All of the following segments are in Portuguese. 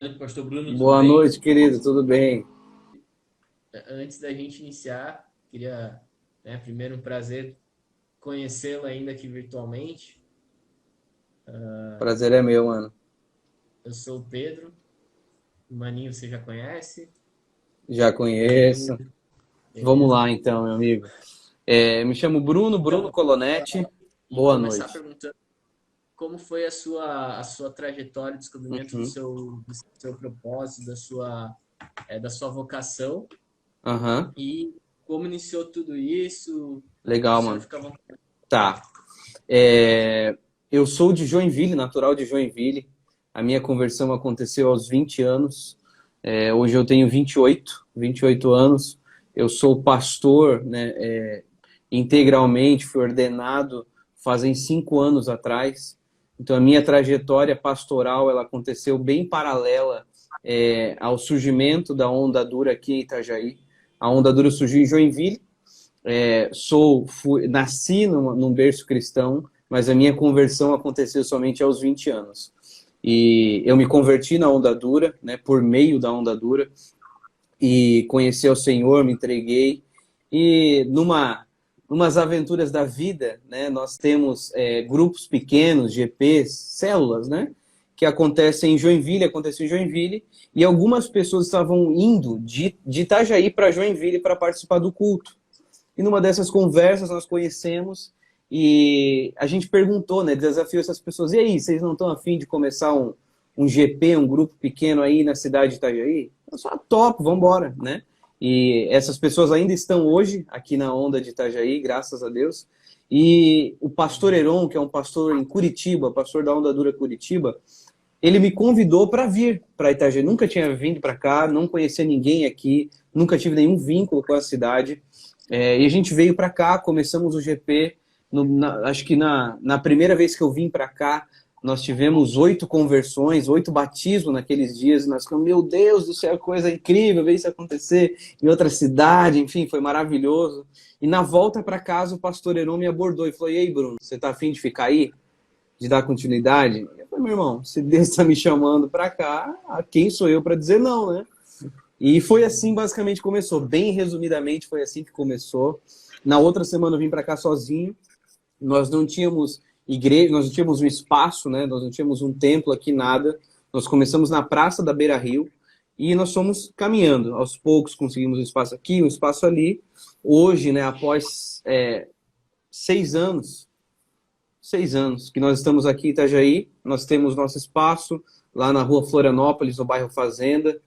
Noite, Pastor Bruno, tudo Boa bem? noite, querido, tudo bem? Antes da gente iniciar, queria, primeiro um prazer conhecê-lo ainda aqui virtualmente. Prazer é meu, mano. Eu sou o Pedro, o Maninho você já conhece, Já e conheço. Vamos beleza. lá, então, meu amigo. Me chamo Bruno Então, Colonetti. vamos Boa começar noite. perguntando como foi a sua trajetória, o descobrimento do Uhum. seu propósito, da sua vocação Aham. e como iniciou tudo isso. O Legal, senhor mano. fica à vontade. Tá. É, Eu sou de Joinville, natural de Joinville. A minha conversão aconteceu aos 20 anos. Hoje eu tenho 28 anos. Eu sou pastor, né, integralmente, fui ordenado fazem 5 anos atrás. Então a minha trajetória pastoral ela aconteceu bem paralela ao surgimento da Onda Dura aqui em Itajaí. A Onda Dura surgiu em Joinville. Nasci num berço cristão, mas a minha conversão aconteceu somente aos 20 anos. E eu me converti na Onda Dura, né, por meio da Onda Dura, e conheci o Senhor, me entreguei. E numas aventuras da vida, né, nós temos grupos pequenos, GPs, células, né, que aconteceu em Joinville, e algumas pessoas estavam indo de Itajaí para Joinville para participar do culto. E numa dessas conversas nós conhecemos e a gente perguntou, né, desafiou essas pessoas, e aí, vocês não estão afim de começar um GP, um grupo pequeno aí na cidade de Itajaí? Eu só, top, vamos embora, né? E essas pessoas ainda estão hoje aqui na Onda de Itajaí, graças a Deus. E o pastor Heron, que é um pastor em Curitiba, pastor da Onda Dura Curitiba, ele me convidou para vir para Itajaí. Nunca tinha vindo para cá, não conhecia ninguém aqui, nunca tive nenhum vínculo com a cidade. E a gente veio para cá, começamos o GP. Acho que na primeira vez que eu vim para cá, nós tivemos 8 conversões, 8 batismos naqueles dias. E nós ficamos, meu Deus do céu, coisa incrível ver isso acontecer em outra cidade. Enfim, foi maravilhoso. E na volta para casa, o pastor Heron me abordou e falou: E aí, Bruno, você tá afim de ficar aí? De dar continuidade? Eu falei, meu irmão, se Deus está me chamando para cá, quem sou eu para dizer não, né? E foi assim basicamente começou. Bem resumidamente, foi assim que começou. Na outra semana eu vim para cá sozinho. Nós não tínhamos igreja, nós não tínhamos um espaço, né? Nós não tínhamos um templo aqui, nada. Nós começamos na Praça da Beira Rio e nós fomos caminhando. Aos poucos conseguimos um espaço aqui, um espaço ali. Hoje, né, após 6 anos, 6 anos que nós estamos aqui em Itajaí, nós temos nosso espaço lá na rua Florianópolis, no bairro Fazenda,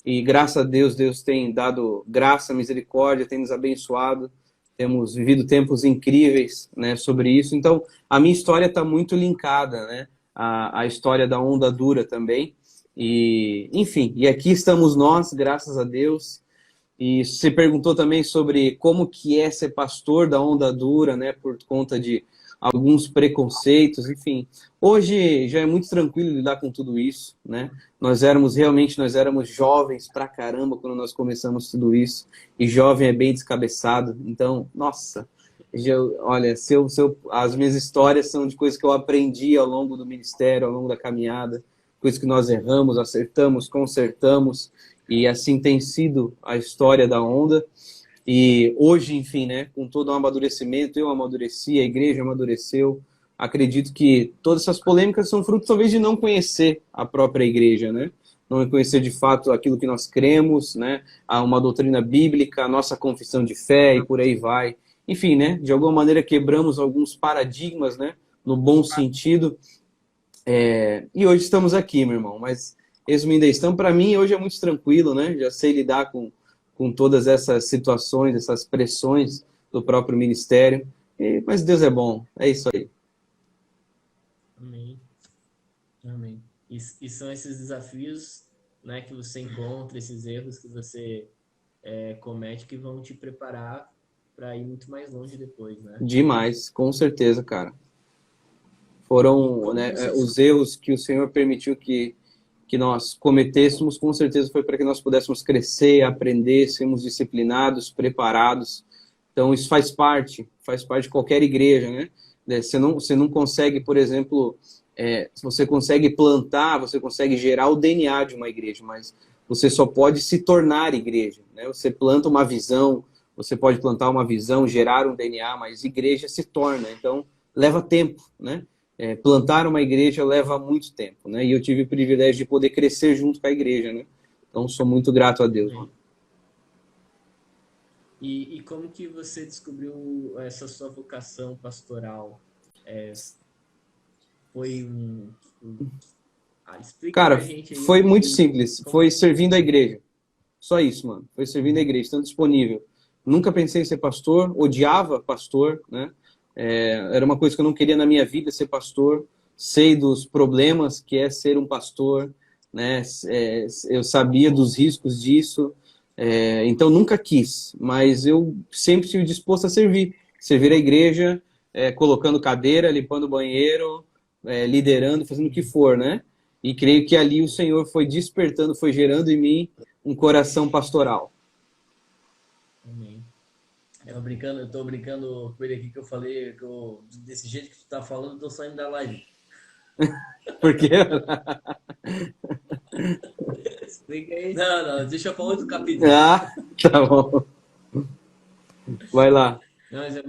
e graças a Deus, Deus tem dado graça, misericórdia, tem nos abençoado, temos vivido tempos incríveis, né, sobre isso. Então, a minha história está muito linkada, né, à história da Onda Dura também. E, enfim, e aqui estamos nós, graças a Deus. E você perguntou também sobre como que é ser pastor da Onda Dura, né, por conta de alguns preconceitos, enfim. Hoje já é muito tranquilo lidar com tudo isso, né? Nós éramos jovens pra caramba quando nós começamos tudo isso, e jovem é bem descabeçado, então, nossa, olha, as minhas histórias são de coisas que eu aprendi ao longo do ministério, ao longo da caminhada, coisas que nós erramos, acertamos, consertamos, e assim tem sido a história da Onda. E hoje, enfim, né, com todo o amadurecimento, eu amadureci, a igreja amadureceu. Acredito que todas essas polêmicas são fruto, talvez, de não conhecer a própria igreja, né? Não conhecer de fato aquilo que nós cremos, né? Há uma doutrina bíblica, a nossa confissão de fé e por aí vai. Enfim, né? De alguma maneira quebramos alguns paradigmas, né? No bom sentido. E hoje estamos aqui, meu irmão. Mas, resumindo a questão, para mim hoje é muito tranquilo, né? Já sei lidar com todas essas situações, essas pressões do próprio ministério. Mas Deus é bom, é isso aí. Amém. Amém. E são esses desafios, que você encontra, esses erros que você comete, que vão te preparar para ir muito mais longe depois, né? Demais, com certeza, cara. Foram, Como né, você os erros que o Senhor permitiu que nós cometêssemos, com certeza foi para que nós pudéssemos crescer, aprender, sermos disciplinados, preparados. Então, isso faz parte de qualquer igreja, né? Você não consegue, por exemplo, você consegue plantar, você consegue gerar o DNA de uma igreja, mas você só pode se tornar igreja, né? Você planta uma visão, você pode plantar uma visão, gerar um DNA, mas igreja se torna, então leva tempo, né? Plantar uma igreja leva muito tempo, né? E eu tive o privilégio de poder crescer junto com a igreja, né? Então sou muito grato a Deus. Mano. E como que você descobriu essa sua vocação pastoral? Foi explica Cara, pra gente aí foi muito simples. Foi servindo a igreja. Só isso, mano. Foi servindo a igreja, estando disponível. Nunca pensei em ser pastor, odiava pastor, né? Era uma coisa que eu não queria na minha vida, ser pastor. Sei dos problemas que é ser um pastor, né? Eu sabia dos riscos disso. Então nunca quis, mas eu sempre estive disposto a servir. Servir a igreja, colocando cadeira, limpando o banheiro, liderando, fazendo o que for, né? E creio que ali o Senhor foi despertando, foi gerando em mim um coração pastoral. Amém. Eu tô brincando com ele aqui que eu falei que desse jeito que tu tá falando, eu tô saindo da live. Por quê? Explica aí. Não, deixa eu falar outro capítulo. Ah, tá bom. Vai lá. Não, mas é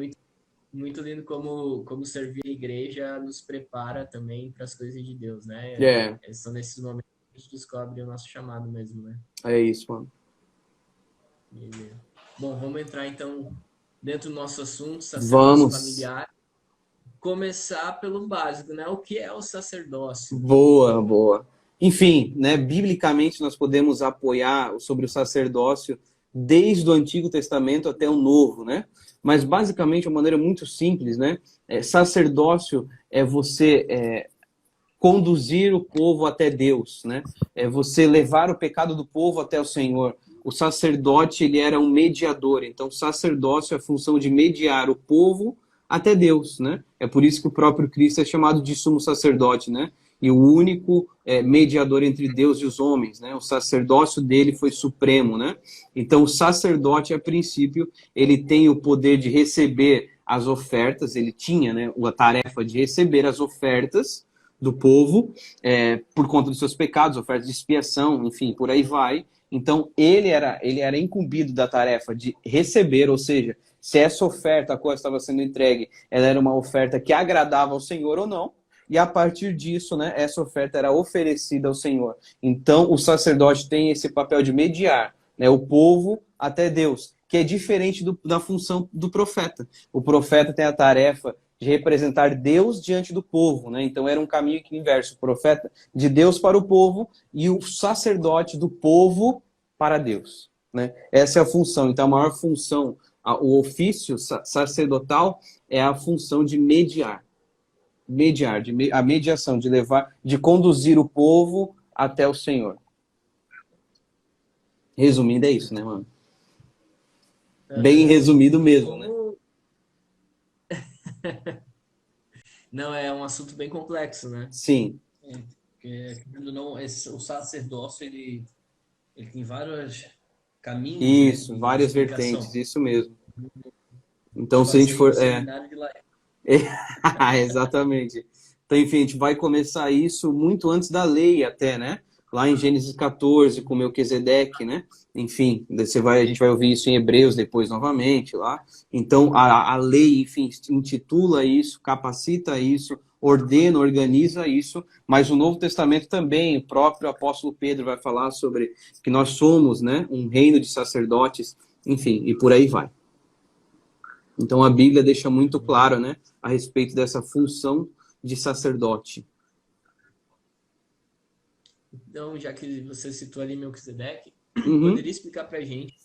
muito lindo como servir a igreja nos prepara também para as coisas de Deus, né? São nesses momentos que a gente descobre o nosso chamado mesmo, né? É isso, mano. Beleza. Bom, vamos entrar então dentro do nosso assunto, Vamos. familiar. Começar pelo básico, né? O que é o sacerdócio? Boa. Enfim, né, biblicamente nós podemos apoiar sobre o sacerdócio desde o Antigo Testamento até o Novo, né? Mas basicamente, de uma maneira muito simples, né? Sacerdócio é você conduzir o povo até Deus, né? É você levar o pecado do povo até o Senhor. O sacerdote, ele era um mediador. Então, o sacerdócio é a função de mediar o povo até Deus, né? É por isso que o próprio Cristo é chamado de sumo sacerdote, né? E o único mediador entre Deus e os homens, né? O sacerdócio dele foi supremo, né? Então, o sacerdote, a princípio, ele tem o poder de receber as ofertas, ele tinha, né, a tarefa de receber as ofertas do povo por conta dos seus pecados, ofertas de expiação, enfim, por aí vai. Então, ele era incumbido da tarefa de receber, ou seja, se essa oferta a qual estava sendo entregue, ela era uma oferta que agradava ao Senhor ou não, e a partir disso, né, essa oferta era oferecida ao Senhor. Então, o sacerdote tem esse papel de mediar, né, o povo até Deus, que é diferente da função do profeta. O profeta tem a tarefa de representar Deus diante do povo, né? Então era um caminho inverso, o profeta de Deus para o povo e o sacerdote do povo para Deus, né? Essa é a função. Então a maior função, o ofício sacerdotal é a função de mediar, a mediação, de levar, de conduzir o povo até o Senhor. Resumindo, é isso, né, mano? Bem resumido mesmo, né? Não, é um assunto bem complexo, né? Sim. O sacerdócio, ele tem vários caminhos. Isso, né, várias vertentes, isso mesmo. Então, se a gente for... exatamente. Então, enfim, a gente vai começar isso muito antes da lei até, né? Lá em Gênesis 14, com Melquisedeque, né? Enfim, a gente vai ouvir isso em Hebreus depois novamente lá. Então, a lei, enfim, intitula isso, capacita isso, ordena, organiza isso, mas o Novo Testamento também, o próprio apóstolo Pedro vai falar sobre que nós somos, né, um reino de sacerdotes, enfim, e por aí vai. Então, a Bíblia deixa muito claro, né, a respeito dessa função de sacerdote. Então, já que você citou ali Melquisedeque, poderia explicar para a gente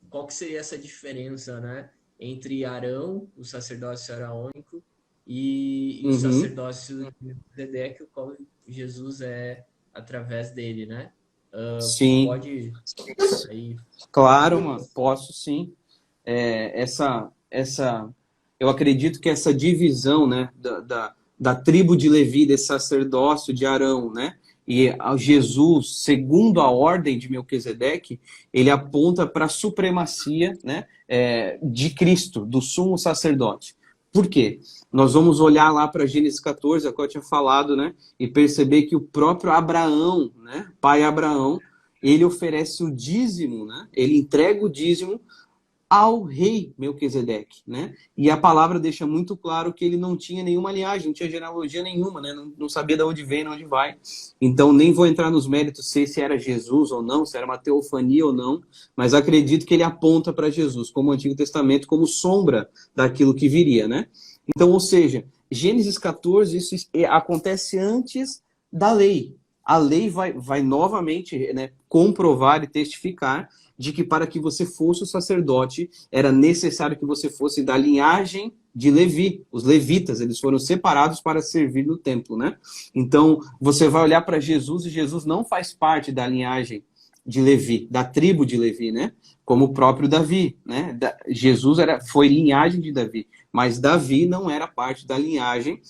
qual que seria essa diferença, né, entre Arão, o sacerdócio araônico, e o sacerdócio de Melquisedeque, o qual Jesus é através dele, né? Sim. Pode aí. Claro, mano, posso sim. Eu acredito que essa divisão, né, da tribo de Levi, desse sacerdócio de Arão, né, e a Jesus, segundo a ordem de Melquisedeque, ele aponta para a supremacia, né, de Cristo, do sumo sacerdote. Por quê? Nós vamos olhar lá para Gênesis 14, a qual eu tinha falado, né? E perceber que o próprio Abraão, né? Pai Abraão, ele oferece o dízimo, né? Ele entrega o dízimo ao rei Melquisedeque, né? E a palavra deixa muito claro que ele não tinha nenhuma linhagem, não tinha genealogia nenhuma, né? Não sabia de onde vem, de onde vai. Então, nem vou entrar nos méritos se era Jesus ou não, se era uma teofania ou não, mas acredito que ele aponta para Jesus, como o Antigo Testamento, como sombra daquilo que viria, né? Então, ou seja, Gênesis 14, isso acontece antes da lei. A lei vai novamente, né, comprovar e testificar de que para que você fosse o sacerdote, era necessário que você fosse da linhagem de Levi. Os levitas, eles foram separados para servir no templo, né? Então, você vai olhar para Jesus e Jesus não faz parte da linhagem de Levi, da tribo de Levi, né? Como o próprio Davi, né? Jesus foi linhagem de Davi, mas Davi não era parte da linhagem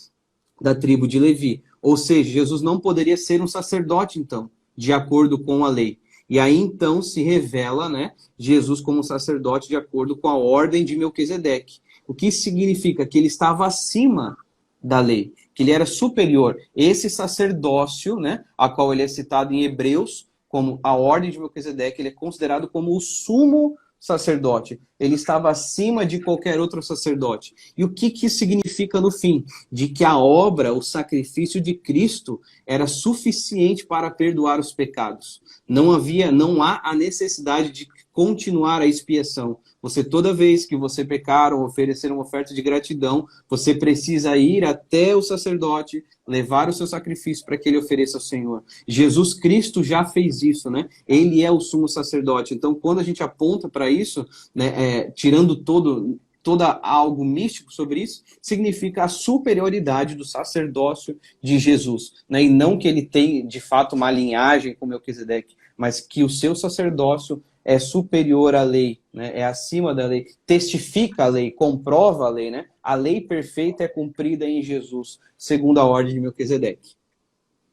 da tribo de Levi. Ou seja, Jesus não poderia ser um sacerdote, então, de acordo com a lei. E aí, então, se revela, né, Jesus como sacerdote de acordo com a ordem de Melquisedeque. O que significa? Que ele estava acima da lei, que ele era superior. Esse sacerdócio, né, a qual ele é citado em Hebreus, como a ordem de Melquisedeque, ele é considerado como o sumo sacerdote. Ele estava acima de qualquer outro sacerdote. E o que significa no fim? De que a obra, o sacrifício de Cristo era suficiente para perdoar os pecados. Não há a necessidade de continuar a expiação. Você, toda vez que você pecar ou oferecer uma oferta de gratidão, você precisa ir até o sacerdote, levar o seu sacrifício para que ele ofereça ao Senhor. Jesus Cristo já fez isso, né? Ele é o sumo sacerdote. Então, quando a gente aponta para isso, né, tirando toda algo místico sobre isso, significa a superioridade do sacerdócio de Jesus, né? E não que ele tem, de fato, uma linhagem como Melquisedeque, mas que o seu sacerdócio é superior à lei, né? É acima da lei, testifica a lei, comprova a lei, né? A lei perfeita é cumprida em Jesus, segundo a ordem de Melquisedeque.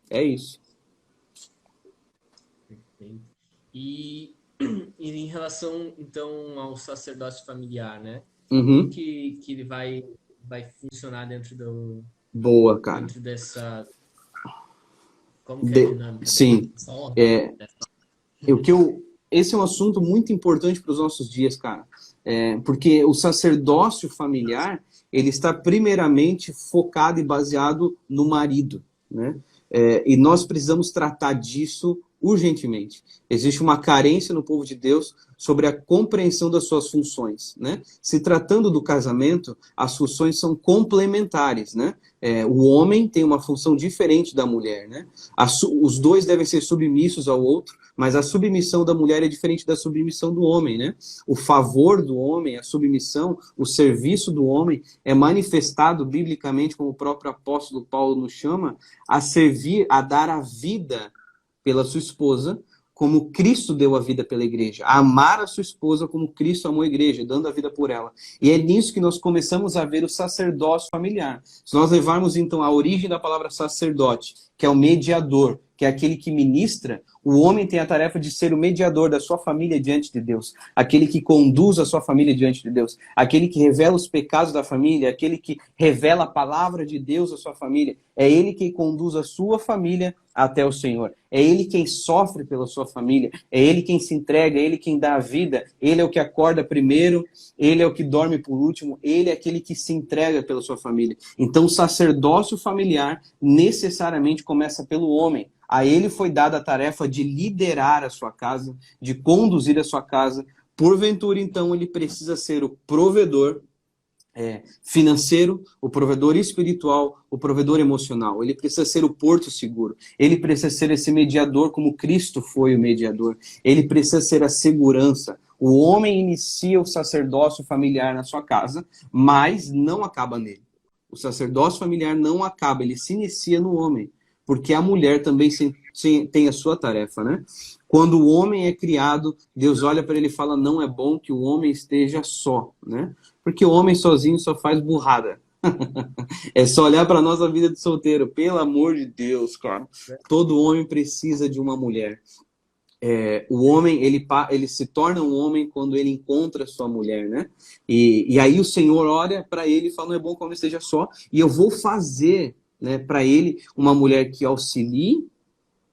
É isso. Perfeito. E em relação, então, ao sacerdócio familiar, né? Uhum. Como que ele vai funcionar dentro Boa, cara. dentro dessa... Como que é a dinâmica? Sim. Esse é um assunto muito importante para os nossos dias, cara. Porque o sacerdócio familiar, ele está primeiramente focado e baseado no marido, né? E nós precisamos tratar disso urgentemente. Existe uma carência no povo de Deus sobre a compreensão das suas funções, né? Se tratando do casamento, as funções são complementares, né? O homem tem uma função diferente da mulher, né? Os dois devem ser submissos ao outro, mas a submissão da mulher é diferente da submissão do homem, né? O favor do homem, a submissão, o serviço do homem é manifestado biblicamente, como o próprio apóstolo Paulo nos chama, a servir, a dar a vida pela sua esposa, como Cristo deu a vida pela igreja, a amar a sua esposa como Cristo amou a igreja, dando a vida por ela. E é nisso que nós começamos a ver o sacerdócio familiar. Se nós levarmos, então, a origem da palavra sacerdote, que é o mediador, que é aquele que ministra, o homem tem a tarefa de ser o mediador da sua família diante de Deus, aquele que conduz a sua família diante de Deus, aquele que revela os pecados da família, aquele que revela a palavra de Deus à sua família. É ele quem conduz a sua família até o Senhor. É ele quem sofre pela sua família, é ele quem se entrega, é ele quem dá a vida, ele é o que acorda primeiro, ele é o que dorme por último, ele é aquele que se entrega pela sua família. Então, o sacerdócio familiar necessariamente começa pelo homem. A ele foi dada a tarefa de liderar a sua casa, de conduzir a sua casa. Porventura, então, ele precisa ser o provedor financeiro, o provedor espiritual, o provedor emocional. Ele precisa ser o porto seguro. Ele precisa ser esse mediador como Cristo foi o mediador. Ele precisa ser a segurança. O homem inicia o sacerdócio familiar na sua casa, mas não acaba nele. O sacerdócio familiar não acaba, ele se inicia no homem. Porque a mulher também tem a sua tarefa, né? Quando o homem é criado, Deus olha para ele e fala, não é bom que o homem esteja só, né? Porque o homem sozinho só faz burrada. É só olhar para a nossa vida de solteiro. Pelo amor de Deus, cara. Todo homem precisa de uma mulher. o homem, ele se torna um homem quando ele encontra sua mulher, né? E aí o Senhor olha para ele e fala, não é bom que o homem esteja só, e eu vou fazer, né, para ele uma mulher que auxilie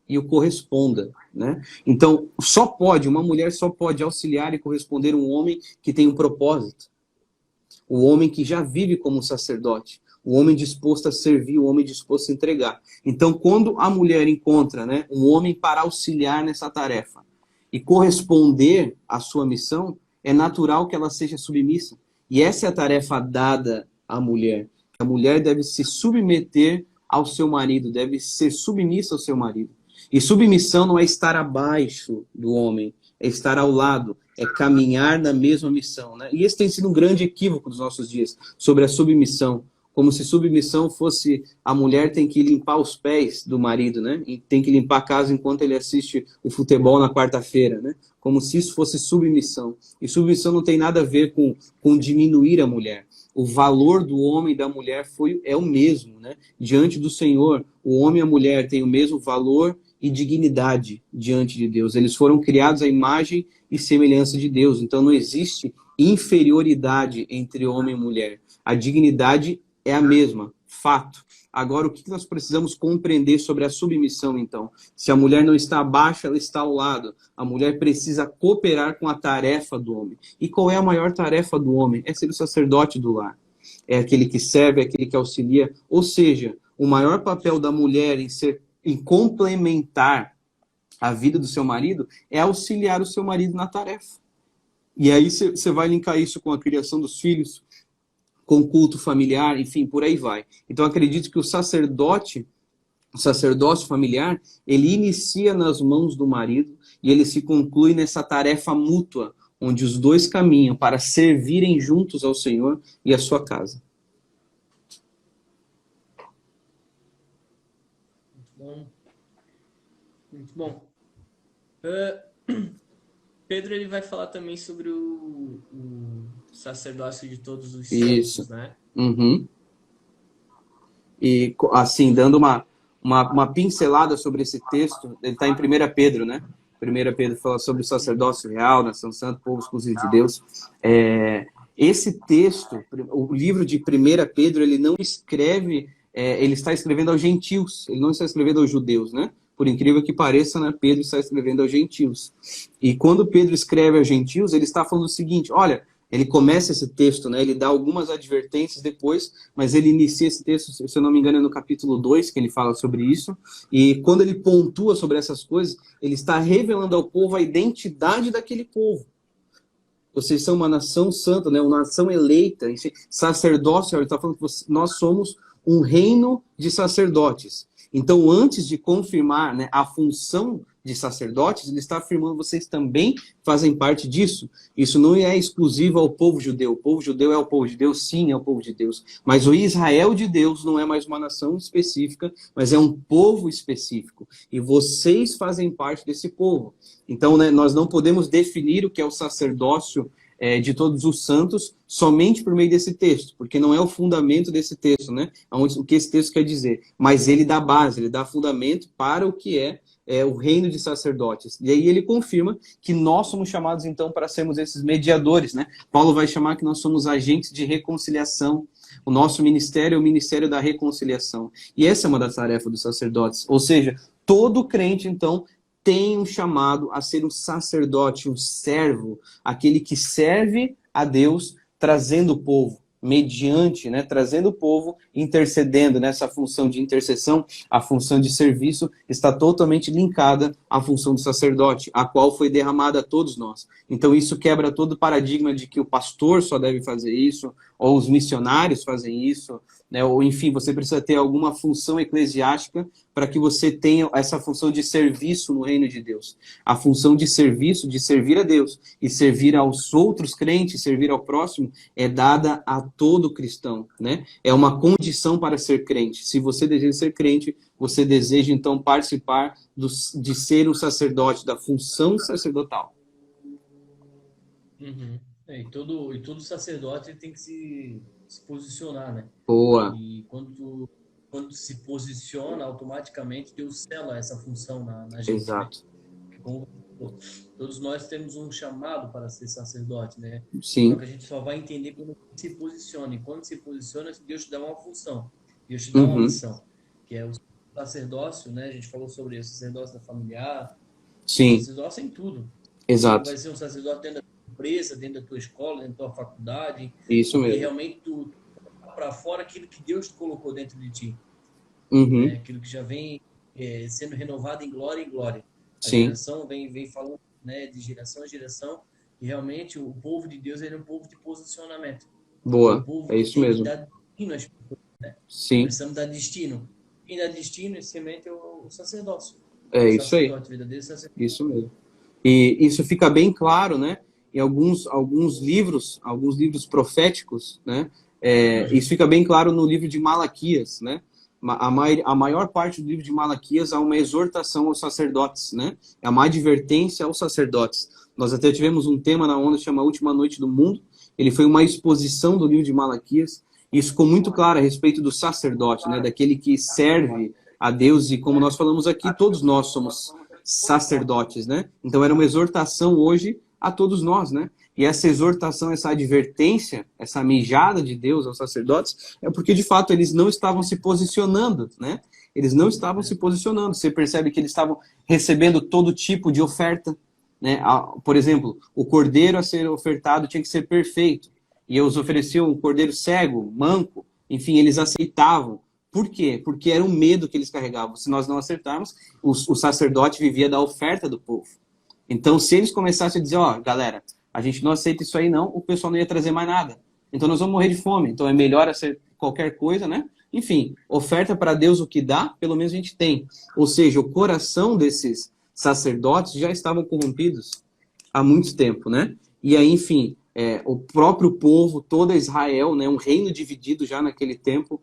e o corresponda, né? Então, uma mulher só pode auxiliar e corresponder um homem que tem um propósito. O homem que já vive como um sacerdote, o homem disposto a servir, o homem disposto a entregar. Então, quando a mulher encontra, né, um homem para auxiliar nessa tarefa e corresponder à sua missão, é natural que ela seja submissa. E essa é a tarefa dada à mulher. A mulher deve se submeter ao seu marido, deve ser submissa ao seu marido. E submissão não é estar abaixo do homem, é estar ao lado, é caminhar na mesma missão, né? E esse tem sido um grande equívoco dos nossos dias, sobre a submissão. Como se submissão fosse a mulher tem que limpar os pés do marido, né? E tem que limpar a casa enquanto ele assiste o futebol na quarta-feira, né? Como se isso fosse submissão. E submissão não tem nada a ver com diminuir a mulher. O valor do homem e da mulher é o mesmo, né? Diante do Senhor, o homem e a mulher têm o mesmo valor e dignidade diante de Deus. Eles foram criados à imagem e semelhança de Deus. Então não existe inferioridade entre homem e mulher. A dignidade é a mesma, fato. Agora, o que nós precisamos compreender sobre a submissão, então? Se a mulher não está abaixo, ela está ao lado. A mulher precisa cooperar com a tarefa do homem. E qual é a maior tarefa do homem? É ser o sacerdote do lar. É aquele que serve, é aquele que auxilia. Ou seja, o maior papel da mulher em complementar a vida do seu marido é auxiliar o seu marido na tarefa. E aí você vai linkar isso com a criação dos filhos, com o culto familiar, enfim, por aí vai. Então acredito que o sacerdócio familiar, ele inicia nas mãos do marido e ele se conclui nessa tarefa mútua, onde os dois caminham para servirem juntos ao Senhor e à sua casa. Muito bom. Pedro, ele vai falar também sobre o sacerdócio de todos os santos, né? Uhum. E assim, dando uma pincelada sobre esse texto, ele está em 1 Pedro, né? 1 Pedro fala sobre o sacerdócio real, nação santa, povo exclusivo de Deus. Esse texto, o livro de 1 Pedro, ele não escreve, ele está escrevendo aos gentios, ele não está escrevendo aos judeus, né? Por incrível que pareça, né, Pedro está escrevendo aos gentios. E quando Pedro escreve aos gentios, ele está falando o seguinte, olha, ele começa esse texto, né, ele dá algumas advertências depois, mas ele inicia esse texto, se eu não me engano, é no capítulo 2, que ele fala sobre isso. E quando ele pontua sobre essas coisas, ele está revelando ao povo a identidade daquele povo. Vocês são uma nação santa, né, uma nação eleita, sacerdócio, ele está falando que nós somos um reino de sacerdotes. Então, antes de confirmar, né, a função de sacerdotes, ele está afirmando que vocês também fazem parte disso. Isso não é exclusivo ao povo judeu. O povo judeu é o povo de Deus? Sim, é o povo de Deus. Mas o Israel de Deus não é mais uma nação específica, mas é um povo específico. E vocês fazem parte desse povo. Então, né, nós não podemos definir o que é o sacerdócio de todos os santos somente por meio desse texto, porque não é o fundamento desse texto, né? O que esse texto quer dizer. Mas ele dá base, ele dá fundamento para o que é o reino de sacerdotes. E aí ele confirma que nós somos chamados, então, para sermos esses mediadores, né? Paulo vai chamar que nós somos agentes de reconciliação. O nosso ministério é o ministério da reconciliação. E essa é uma das tarefas dos sacerdotes. Ou seja, todo crente, então, tem um chamado a ser um sacerdote, um servo, aquele que serve a Deus, trazendo o povo, mediante, né, trazendo o povo, intercedendo nessa função de intercessão, a função de serviço está totalmente linkada à função do sacerdote, a qual foi derramada a todos nós. Então isso quebra todo o paradigma de que o pastor só deve fazer isso, ou os missionários fazem isso, né, ou enfim, você precisa ter alguma função eclesiástica para que você tenha essa função de serviço no reino de Deus. A função de serviço, de servir a Deus e servir aos outros crentes, servir ao próximo, é dada a todo cristão, né? É uma condição para ser crente. Se você deseja ser crente, você deseja então participar de ser um sacerdote, da função sacerdotal. Uhum. E todo sacerdote tem que se posicionar, né? Boa. E quando se posiciona, automaticamente Deus sela essa função na gente. Exato. Né? Todos nós temos um chamado para ser sacerdote, né? Sim. Só que a gente só vai entender quando se posiciona. E quando se posiciona, Deus te dá uma função. Deus te dá uma missão. Que é o sacerdócio, né? A gente falou sobre o sacerdócio da familiar. Sim. O sacerdócio em tudo. Exato. Vai ser um sacerdote dentro da tua empresa, dentro da tua escola, dentro da tua faculdade. Isso mesmo. E realmente tu para fora aquilo que Deus colocou dentro de ti. Uhum. Aquilo que já vem sendo renovado em glória em glória. A Sim. geração vem falando, né, de geração em geração, e realmente o povo de Deus ele é um povo de posicionamento. Boa, Um povo é que isso tem mesmo. que dar destino às pessoas, né? Sim. Precisamos dar destino. Quem dá destino, esse semente é o sacerdócio. É isso aí. Verdadeiro sacerdote. Isso mesmo. E isso fica bem claro, né? Em alguns livros proféticos, né? Isso fica bem claro no livro de Malaquias, né? A maior parte do livro de Malaquias há uma exortação aos sacerdotes, né? É uma advertência aos sacerdotes. Nós até tivemos um tema na onda que chama Última Noite do Mundo. Ele foi uma exposição do livro de Malaquias. Isso ficou muito claro a respeito do sacerdote, né? Daquele que serve a Deus. E como nós falamos aqui, todos nós somos sacerdotes, né? Então era uma exortação hoje a todos nós, né? E essa exortação, essa advertência, essa mijada de Deus aos sacerdotes, é porque de fato eles não estavam se posicionando, né? Eles não estavam se posicionando. Você percebe que eles estavam recebendo todo tipo de oferta, né? Por exemplo, o cordeiro a ser ofertado tinha que ser perfeito. E eles ofereciam um cordeiro cego, manco, enfim, eles aceitavam. Por quê? Porque era um medo que eles carregavam. Se nós não acertarmos, o sacerdote vivia da oferta do povo. Então, se eles começassem a dizer, ó, galera, a gente não aceita isso aí não, o pessoal não ia trazer mais nada. Então, nós vamos morrer de fome. Então, é melhor ser qualquer coisa, né? Enfim, oferta para Deus o que dá, pelo menos a gente tem. Ou seja, o coração desses sacerdotes já estavam corrompidos há muito tempo, né? E aí, enfim, o próprio povo, toda Israel, né, um reino dividido já naquele tempo,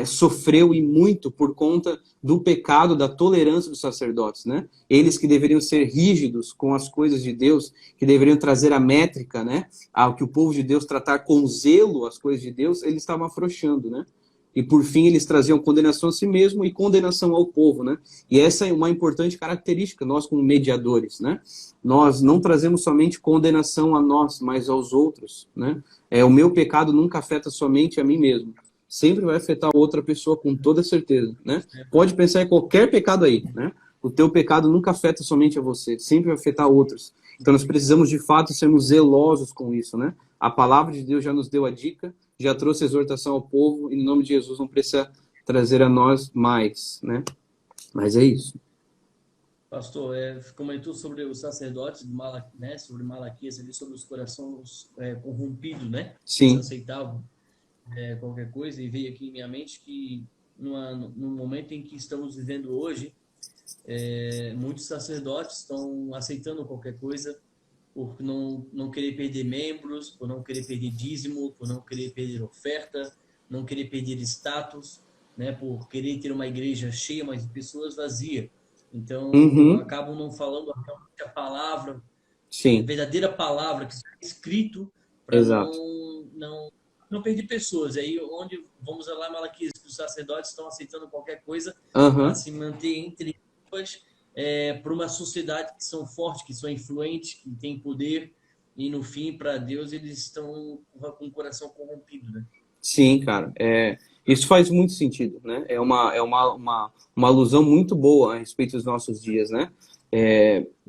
sofreu e muito por conta do pecado, da tolerância dos sacerdotes, né? Eles que deveriam ser rígidos com as coisas de Deus, que deveriam trazer a métrica, né? Ao que o povo de Deus tratar com zelo as coisas de Deus, eles estavam afrouxando, né? E por fim eles traziam condenação a si mesmo e condenação ao povo, né? E essa é uma importante característica, nós como mediadores, né? Nós não trazemos somente condenação a nós, mas aos outros, né? O meu pecado nunca afeta somente a mim mesmo. Sempre vai afetar outra pessoa com toda certeza, né? Pode pensar em qualquer pecado aí, né? O teu pecado nunca afeta somente a você, sempre vai afetar outros. Então nós precisamos de fato sermos zelosos com isso, né? A palavra de Deus já nos deu a dica, já trouxe exortação ao povo, e em nome de Jesus não precisa trazer a nós mais, né? Mas é isso. Pastor, comentou sobre os sacerdotes, né? Sobre Malaquias, ali, sobre os corações corrompidos, né? Sim. Eles aceitavam qualquer coisa, e veio aqui em minha mente que no momento em que estamos vivendo hoje, muitos sacerdotes estão aceitando qualquer coisa por não querer perder membros, por não querer perder dízimo, por não querer perder oferta, não querer perder status, né? Por querer ter uma igreja cheia, mas de pessoas vazias. Então, acabam não falando realmente a palavra, Sim. a verdadeira palavra que está escrito, para não perder pessoas. Aí onde vamos lá, Malaquias, que os sacerdotes estão aceitando qualquer coisa para se manter entre aspas, para uma sociedade que são fortes, que são influentes, que têm poder, e no fim, para Deus, eles estão com o coração corrompido, né? Sim, cara. Isso faz muito sentido, né? É uma alusão muito boa a respeito dos nossos dias, né?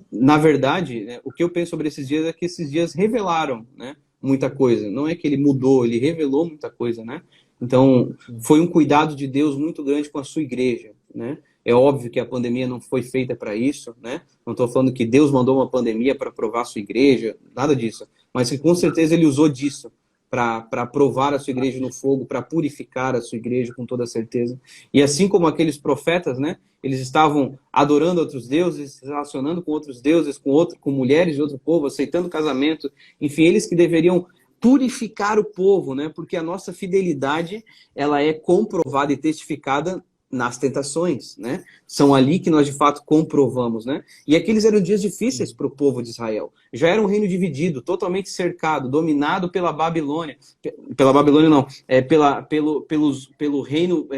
Na verdade, né, o que eu penso sobre esses dias é que esses dias revelaram, né, muita coisa. Não é que ele mudou, ele revelou muita coisa, né? Então, foi um cuidado de Deus muito grande com a sua igreja, né? É óbvio que a pandemia não foi feita para isso, né? Não estou falando que Deus mandou uma pandemia para provar a sua igreja, nada disso. Mas que com certeza ele usou disso para provar a sua igreja no fogo, para purificar a sua igreja com toda certeza. E assim como aqueles profetas, né? Eles estavam adorando outros deuses, se relacionando com outros deuses, com mulheres de outro povo, aceitando casamento. Enfim, eles que deveriam purificar o povo, né? Porque a nossa fidelidade, ela é comprovada e testificada nas tentações, né? São ali que nós de fato comprovamos, né? E aqueles eram dias difíceis para o povo de Israel. Já era um reino dividido, totalmente cercado, dominado pela Babilônia. Pela Babilônia não, pelo reino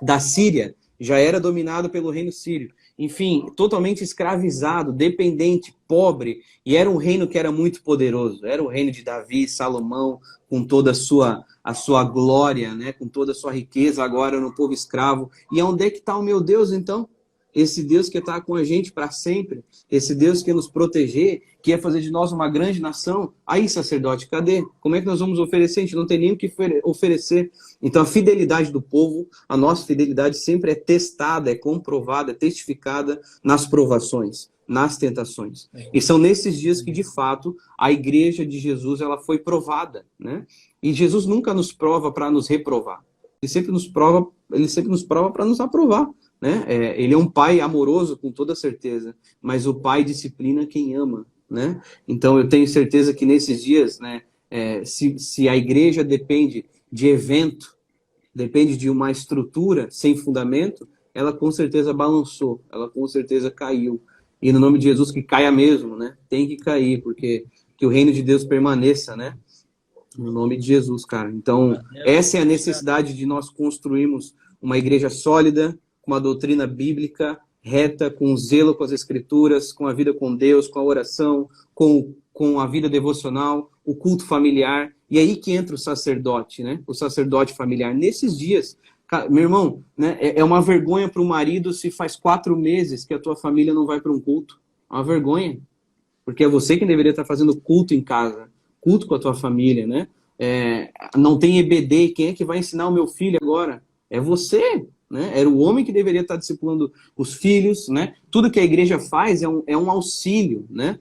da Síria. Já era dominado pelo reino sírio. enfim, totalmente escravizado, dependente, pobre, e era um reino que era muito poderoso. Era o reino de Davi, Salomão, com toda a sua glória, né? Com toda a sua riqueza, agora no povo escravo. E onde é que está o meu Deus, então? Esse Deus que está com a gente para sempre, esse Deus que ia nos proteger, que ia fazer de nós uma grande nação. Aí, sacerdote, cadê? Como é que nós vamos oferecer? A gente não tem nem o que oferecer. Então, a fidelidade do povo, a nossa fidelidade sempre é testada, é comprovada, é testificada nas provações, nas tentações. E são nesses dias que, de fato, a igreja de Jesus ela foi provada, né? E Jesus nunca nos prova para nos reprovar. Ele sempre nos prova para nos aprovar. Né? Ele é um pai amoroso, com toda certeza, mas o pai disciplina quem ama. Né? Então, eu tenho certeza que nesses dias, né, se a igreja depende de evento, depende de uma estrutura sem fundamento, ela com certeza balançou, ela com certeza caiu. E no nome de Jesus que caia mesmo, né? Tem que cair, porque que o reino de Deus permaneça, né? No nome de Jesus, cara. Então, essa é a necessidade de nós construirmos uma igreja sólida, com uma doutrina bíblica reta, com zelo com as escrituras, com a vida com Deus, com a oração, com a vida devocional, o culto familiar. E aí que entra o sacerdote, né? O sacerdote familiar. Nesses dias, cara, meu irmão, né? É uma vergonha para o marido se faz 4 meses que a tua família não vai para um culto. É uma vergonha. Porque é você que deveria estar fazendo culto em casa, culto com a tua família, né? Não tem EBD, quem é que vai ensinar o meu filho agora? É você, né? Era o homem que deveria estar discipulando os filhos, né? Tudo que a igreja faz é um auxílio, né?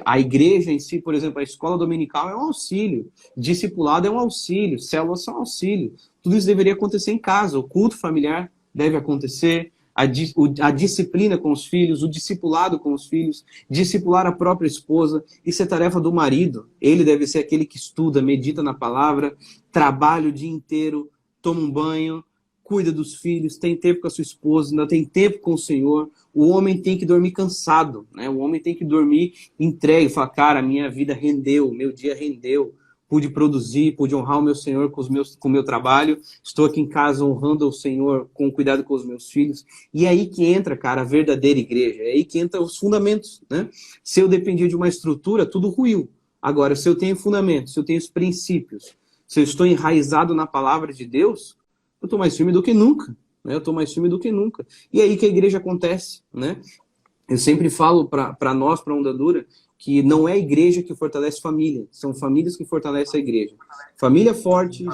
A igreja em si, por exemplo, a escola dominical é um auxílio, discipulado é um auxílio, células são auxílio. Tudo isso deveria acontecer em casa, o culto familiar deve acontecer, a disciplina com os filhos, o discipulado com os filhos, discipular a própria esposa, isso é tarefa do marido. Ele deve ser aquele que estuda, medita na palavra, trabalha o dia inteiro, toma um banho, cuida dos filhos, tem tempo com a sua esposa, ainda tem tempo com o Senhor. O homem tem que dormir cansado, né? O homem tem que dormir entregue, falar, cara, minha vida rendeu, meu dia rendeu, pude produzir, pude honrar o meu Senhor com o meu trabalho, estou aqui em casa honrando o Senhor com cuidado com os meus filhos. E é aí que entra, cara, a verdadeira igreja, é aí que entra os fundamentos, né? Se eu dependia de uma estrutura, tudo ruiu. Agora, se eu tenho fundamentos, se eu tenho os princípios, se eu estou enraizado na palavra de Deus, eu estou mais firme do que nunca, né? Eu estou mais firme do que nunca. E é aí que a igreja acontece, né? Eu sempre falo para nós, para a Onda Dura, que não é a igreja que fortalece família, são famílias que fortalecem a igreja. Família forte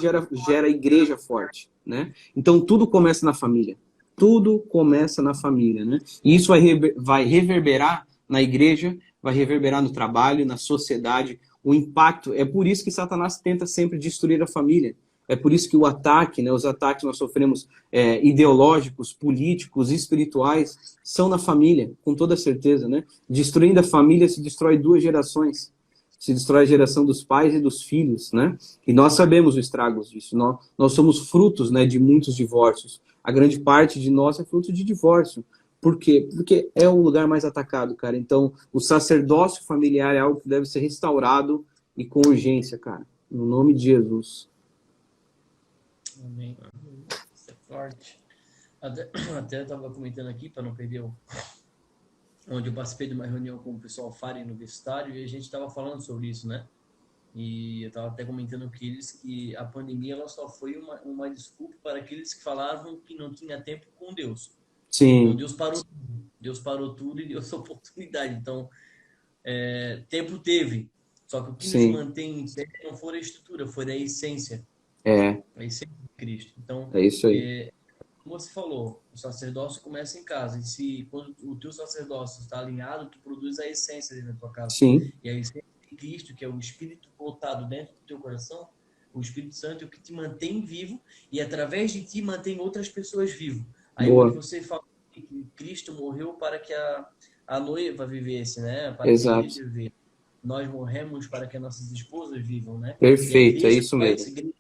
gera igreja forte, né? Então tudo começa na família. Tudo começa na família, né? E isso vai reverberar na igreja, vai reverberar no trabalho, na sociedade. O impacto, é por isso que Satanás tenta sempre destruir a família. É por isso que o ataque, né, os ataques que nós sofremos ideológicos, políticos, espirituais, são na família, com toda certeza, né? Destruindo a família se destrói 2 gerações. Se destrói a geração dos pais e dos filhos, né? E nós sabemos os estragos disso. Nós somos frutos, né, de muitos divórcios. A grande parte de nós é fruto de divórcio. Por quê? Porque é o lugar mais atacado, cara. Então, o sacerdócio familiar é algo que deve ser restaurado e com urgência, cara. No nome de Jesus. Amém. Isso é forte. Até eu estava comentando aqui, para não perder onde eu participei de uma reunião com o pessoal FARE universitário e a gente estava falando sobre isso, né? E eu estava até comentando com eles que a pandemia ela só foi uma desculpa para aqueles que falavam que não tinha tempo com Deus. Sim. Então Deus parou tudo e deu essa oportunidade. Então, tempo teve. Só que o que nos mantém em pé não foi a estrutura, foi a essência. A essência de Cristo. Então, é isso aí. Como você falou, o sacerdócio começa em casa. E se quando o teu sacerdócio está alinhado, tu produz a essência dentro da tua casa. Sim. E a essência de Cristo, que é o Espírito voltado dentro do teu coração, o Espírito Santo é o que te mantém vivo e através de ti mantém outras pessoas vivas. Aí quando você fala que Cristo morreu para que a noiva vivesse, né? Para Exato. que ele vivesse. Nós morremos para que as nossas esposas vivam, né? Perfeito, é isso mesmo.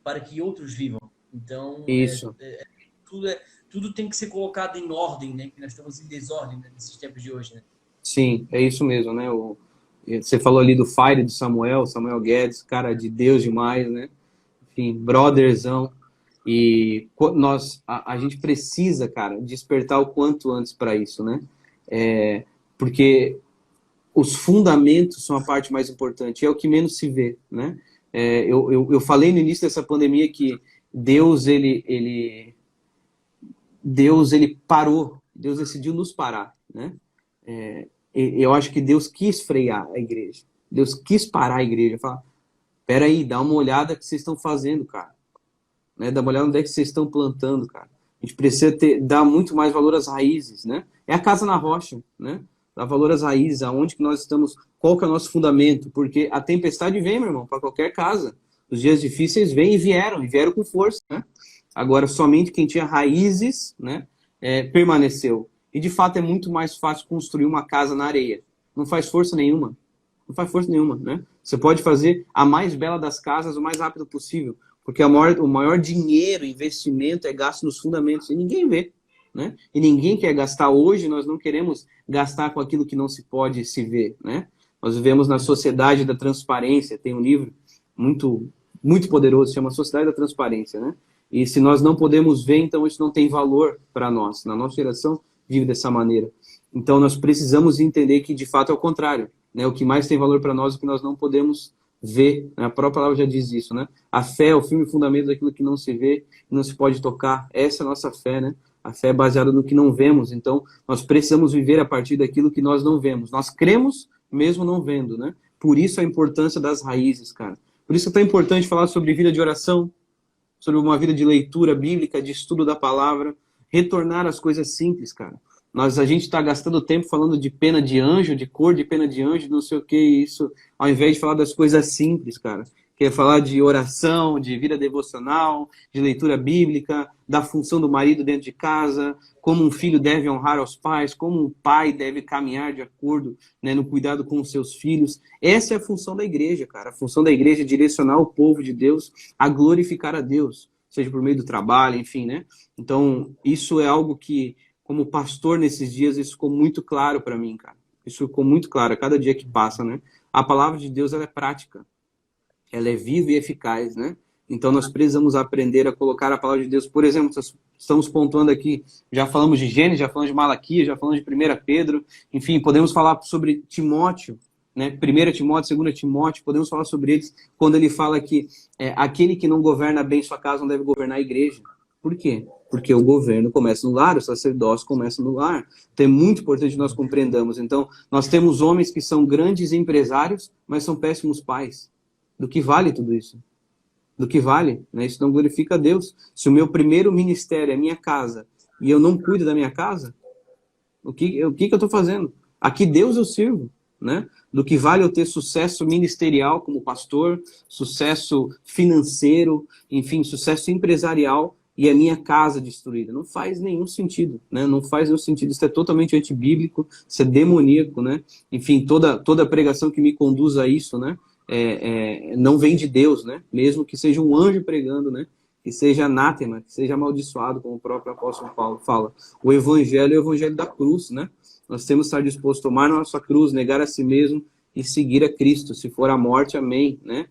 Para que outros vivam. Então, isso. Tudo tem que ser colocado em ordem, né? Que nós estamos em desordem, né? Nesses tempos de hoje, né? Sim, é isso mesmo, né? Você falou ali do Fire, do Samuel Guedes, cara de Deus demais, né? Enfim, brotherzão. E a gente precisa, cara, despertar o quanto antes para isso, né? Porque os fundamentos são a parte mais importante, é o que menos se vê, né? Eu falei no início dessa pandemia que Deus, ele parou, Deus decidiu nos parar, né? Eu acho que Deus quis frear a igreja, Deus quis parar a igreja, falar, peraí, dá uma olhada que vocês estão fazendo, cara, né? Dá uma olhada onde é que vocês estão plantando, cara. A gente precisa dar muito mais valor às raízes, né? É a casa na rocha, né? Dar valor às raízes, aonde que nós estamos, qual que é o nosso fundamento, porque a tempestade vem, meu irmão, para qualquer casa. Os dias difíceis vêm e vieram com força, né? Agora, somente quem tinha raízes, né, permaneceu. E, de fato, é muito mais fácil construir uma casa na areia. Não faz força nenhuma. Não faz força nenhuma, né? Você pode fazer a mais bela das casas o mais rápido possível, porque o maior dinheiro, investimento é gasto nos fundamentos, e ninguém vê, né? E ninguém quer gastar hoje, nós não queremos gastar com aquilo que não se pode se ver, né? Nós vivemos na sociedade da transparência, tem um livro muito, muito poderoso, chama Sociedade da Transparência, né? E se nós não podemos ver, então isso não tem valor para nós. Na nossa geração vive dessa maneira. Então nós precisamos entender que de fato é o contrário, né? O que mais tem valor para nós é o que nós não podemos ver, né? A própria palavra já diz isso, né? A fé é o firme fundamento daquilo que não se vê, não se pode tocar. Essa é a nossa fé, né? A fé é baseada no que não vemos. Então nós precisamos viver a partir daquilo que nós não vemos. Nós cremos mesmo não vendo, né? Por isso a importância das raízes, cara. Por isso é tão importante falar sobre vida de oração, sobre uma vida de leitura bíblica, de estudo da palavra, retornar às coisas simples, cara. A gente está gastando tempo falando de pena de anjo, de cor de pena de anjo, não sei o que, isso, ao invés de falar das coisas simples, cara. Que é falar de oração, de vida devocional, de leitura bíblica, da função do marido dentro de casa, como um filho deve honrar aos pais, como um pai deve caminhar de acordo, né, no cuidado com os seus filhos. Essa é a função da igreja, cara. A função da igreja é direcionar o povo de Deus a glorificar a Deus, seja por meio do trabalho, enfim, né? Então, isso é algo que, como pastor nesses dias, isso ficou muito claro para mim, cara. Isso ficou muito claro a cada dia que passa, né? A palavra de Deus, ela é prática. Ela é viva e eficaz, né? Então nós precisamos aprender a colocar a palavra de Deus. Por exemplo, estamos pontuando aqui, já falamos de Gênesis, já falamos de Malaquias, já falamos de 1 Pedro, enfim, podemos falar sobre Timóteo, né? 1 Timóteo, 2 Timóteo, podemos falar sobre eles quando ele fala que aquele que não governa bem sua casa não deve governar a igreja. Por quê? Porque o governo começa no lar, o sacerdócio começa no lar. Então é muito importante que nós compreendamos. Então, nós temos homens que são grandes empresários, mas são péssimos pais. Do que vale tudo isso? Do que vale? Né? Isso não glorifica a Deus. Se o meu primeiro ministério é minha casa e eu não cuido da minha casa, o que eu estou fazendo? A que Deus eu sirvo? Né? Do que vale eu ter sucesso ministerial como pastor, sucesso financeiro, enfim, sucesso empresarial e a minha casa destruída? Não faz nenhum sentido, né? Não faz nenhum sentido. Isso é totalmente antibíblico, isso é demoníaco, né? Enfim, toda pregação que me conduz a isso, né? Não vem de Deus, né? Mesmo que seja um anjo pregando, né? Que seja anátema, que seja amaldiçoado, como o próprio apóstolo Paulo fala. O evangelho é o evangelho da cruz, né? Nós temos que estar dispostos a tomar a nossa cruz, negar a si mesmo e seguir a Cristo. Se for a morte, amém, né?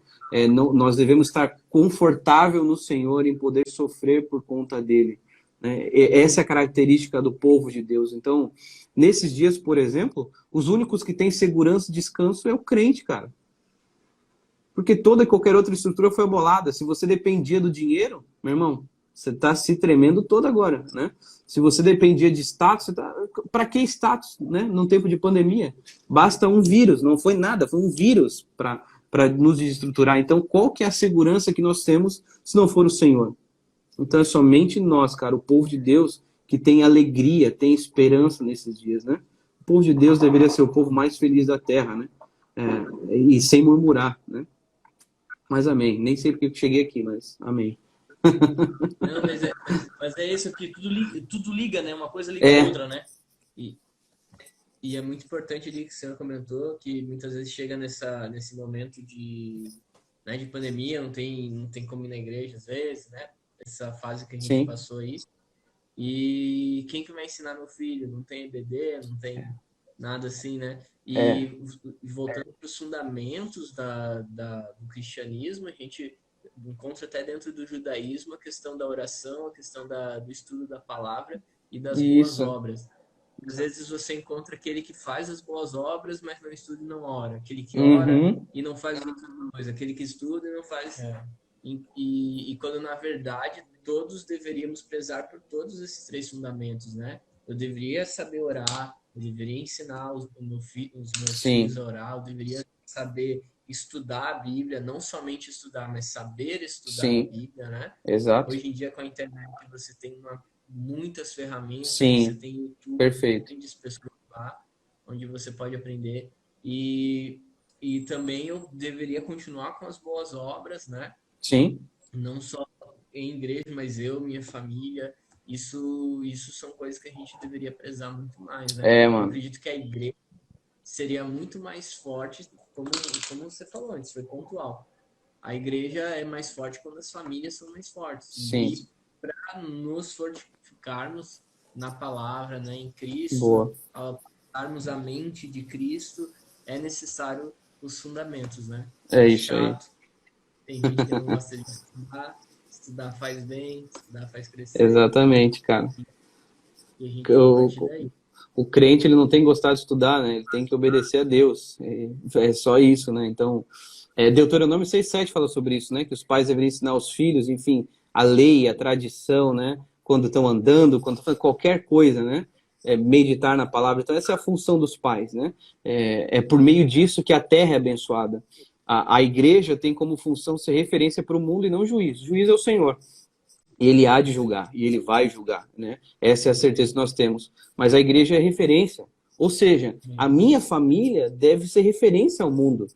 Nós devemos estar confortável no Senhor em poder sofrer por conta dele. Né? Essa é a característica do povo de Deus. Então, nesses dias, por exemplo, os únicos que têm segurança e descanso é o crente, cara. Porque toda e qualquer outra estrutura foi abolada. Se você dependia do dinheiro, meu irmão, você está se tremendo todo agora, né? Se você dependia de status, você tá... para que status, né? Num tempo de pandemia? Basta um vírus, não foi nada, foi um vírus para nos desestruturar. Então, qual que é a segurança que nós temos se não for o Senhor? Então, é somente nós, cara, o povo de Deus, que tem alegria, tem esperança nesses dias, né? O povo de Deus deveria ser o povo mais feliz da terra, né? E sem murmurar, né? Mas amém. Nem sei porque eu cheguei aqui, mas amém. Não, mas é isso que tudo liga, né? Uma coisa liga a outra, né? E é muito importante ali que o senhor comentou, que muitas vezes chega nesse momento né, de pandemia, não tem como ir na igreja às vezes, né? Essa fase que a gente passou aí. E quem que vai ensinar meu filho? Não tem EBD, não tem nada assim, né? E voltando para os fundamentos do cristianismo, a gente encontra até dentro do judaísmo a questão da oração, a questão do estudo da palavra e das boas Isso. obras. Às vezes você encontra aquele que faz as boas obras, mas não estuda e não ora. Aquele que ora Uhum. e não faz outra coisa. Aquele que estuda e não faz... E quando, na verdade, todos deveríamos prezar por todos esses três fundamentos, né? Eu deveria saber orar, eu deveria ensinar os meus Sim. filhos a orar, eu deveria saber estudar a Bíblia, não somente estudar, mas saber estudar a Sim. Bíblia, né? Exato. Hoje em dia, com a internet, você tem muitas ferramentas, Sim. você tem YouTube, Perfeito. tem pessoas lá, onde você pode aprender. E também eu deveria continuar com as boas obras, né? Sim. Não só em igreja, mas eu, minha família, isso são coisas que a gente deveria prezar muito mais, né? Eu Mano. acredito que a igreja seria muito mais forte, como você falou antes, foi pontual. A igreja é mais forte quando as famílias são mais fortes. Sim. E para nos fortificarmos na palavra, né, em Cristo, Boa. darmos a mente de Cristo, é necessário os fundamentos, né? É isso aí. Tem gente que não gosta de estudar faz bem, estudar faz crescer. Exatamente, cara. E a gente parte daí. O crente, ele não tem que gostar de estudar, né? Ele tem que obedecer a Deus. É só isso, né? Então, Deuteronômio 6:7 fala sobre isso, né? Que os pais deveriam ensinar aos filhos, enfim, a lei, a tradição, né? Quando estão andando, quando estão fazendo qualquer coisa, né? Meditar na palavra. Então, essa é a função dos pais, né? É por meio disso que a terra é abençoada. A igreja tem como função ser referência para o mundo e não juiz. Juiz é o Senhor. E ele há de julgar, e ele vai julgar, né? Essa é a certeza que nós temos. Mas a igreja é referência. Ou seja, a minha família deve ser referência ao mundo.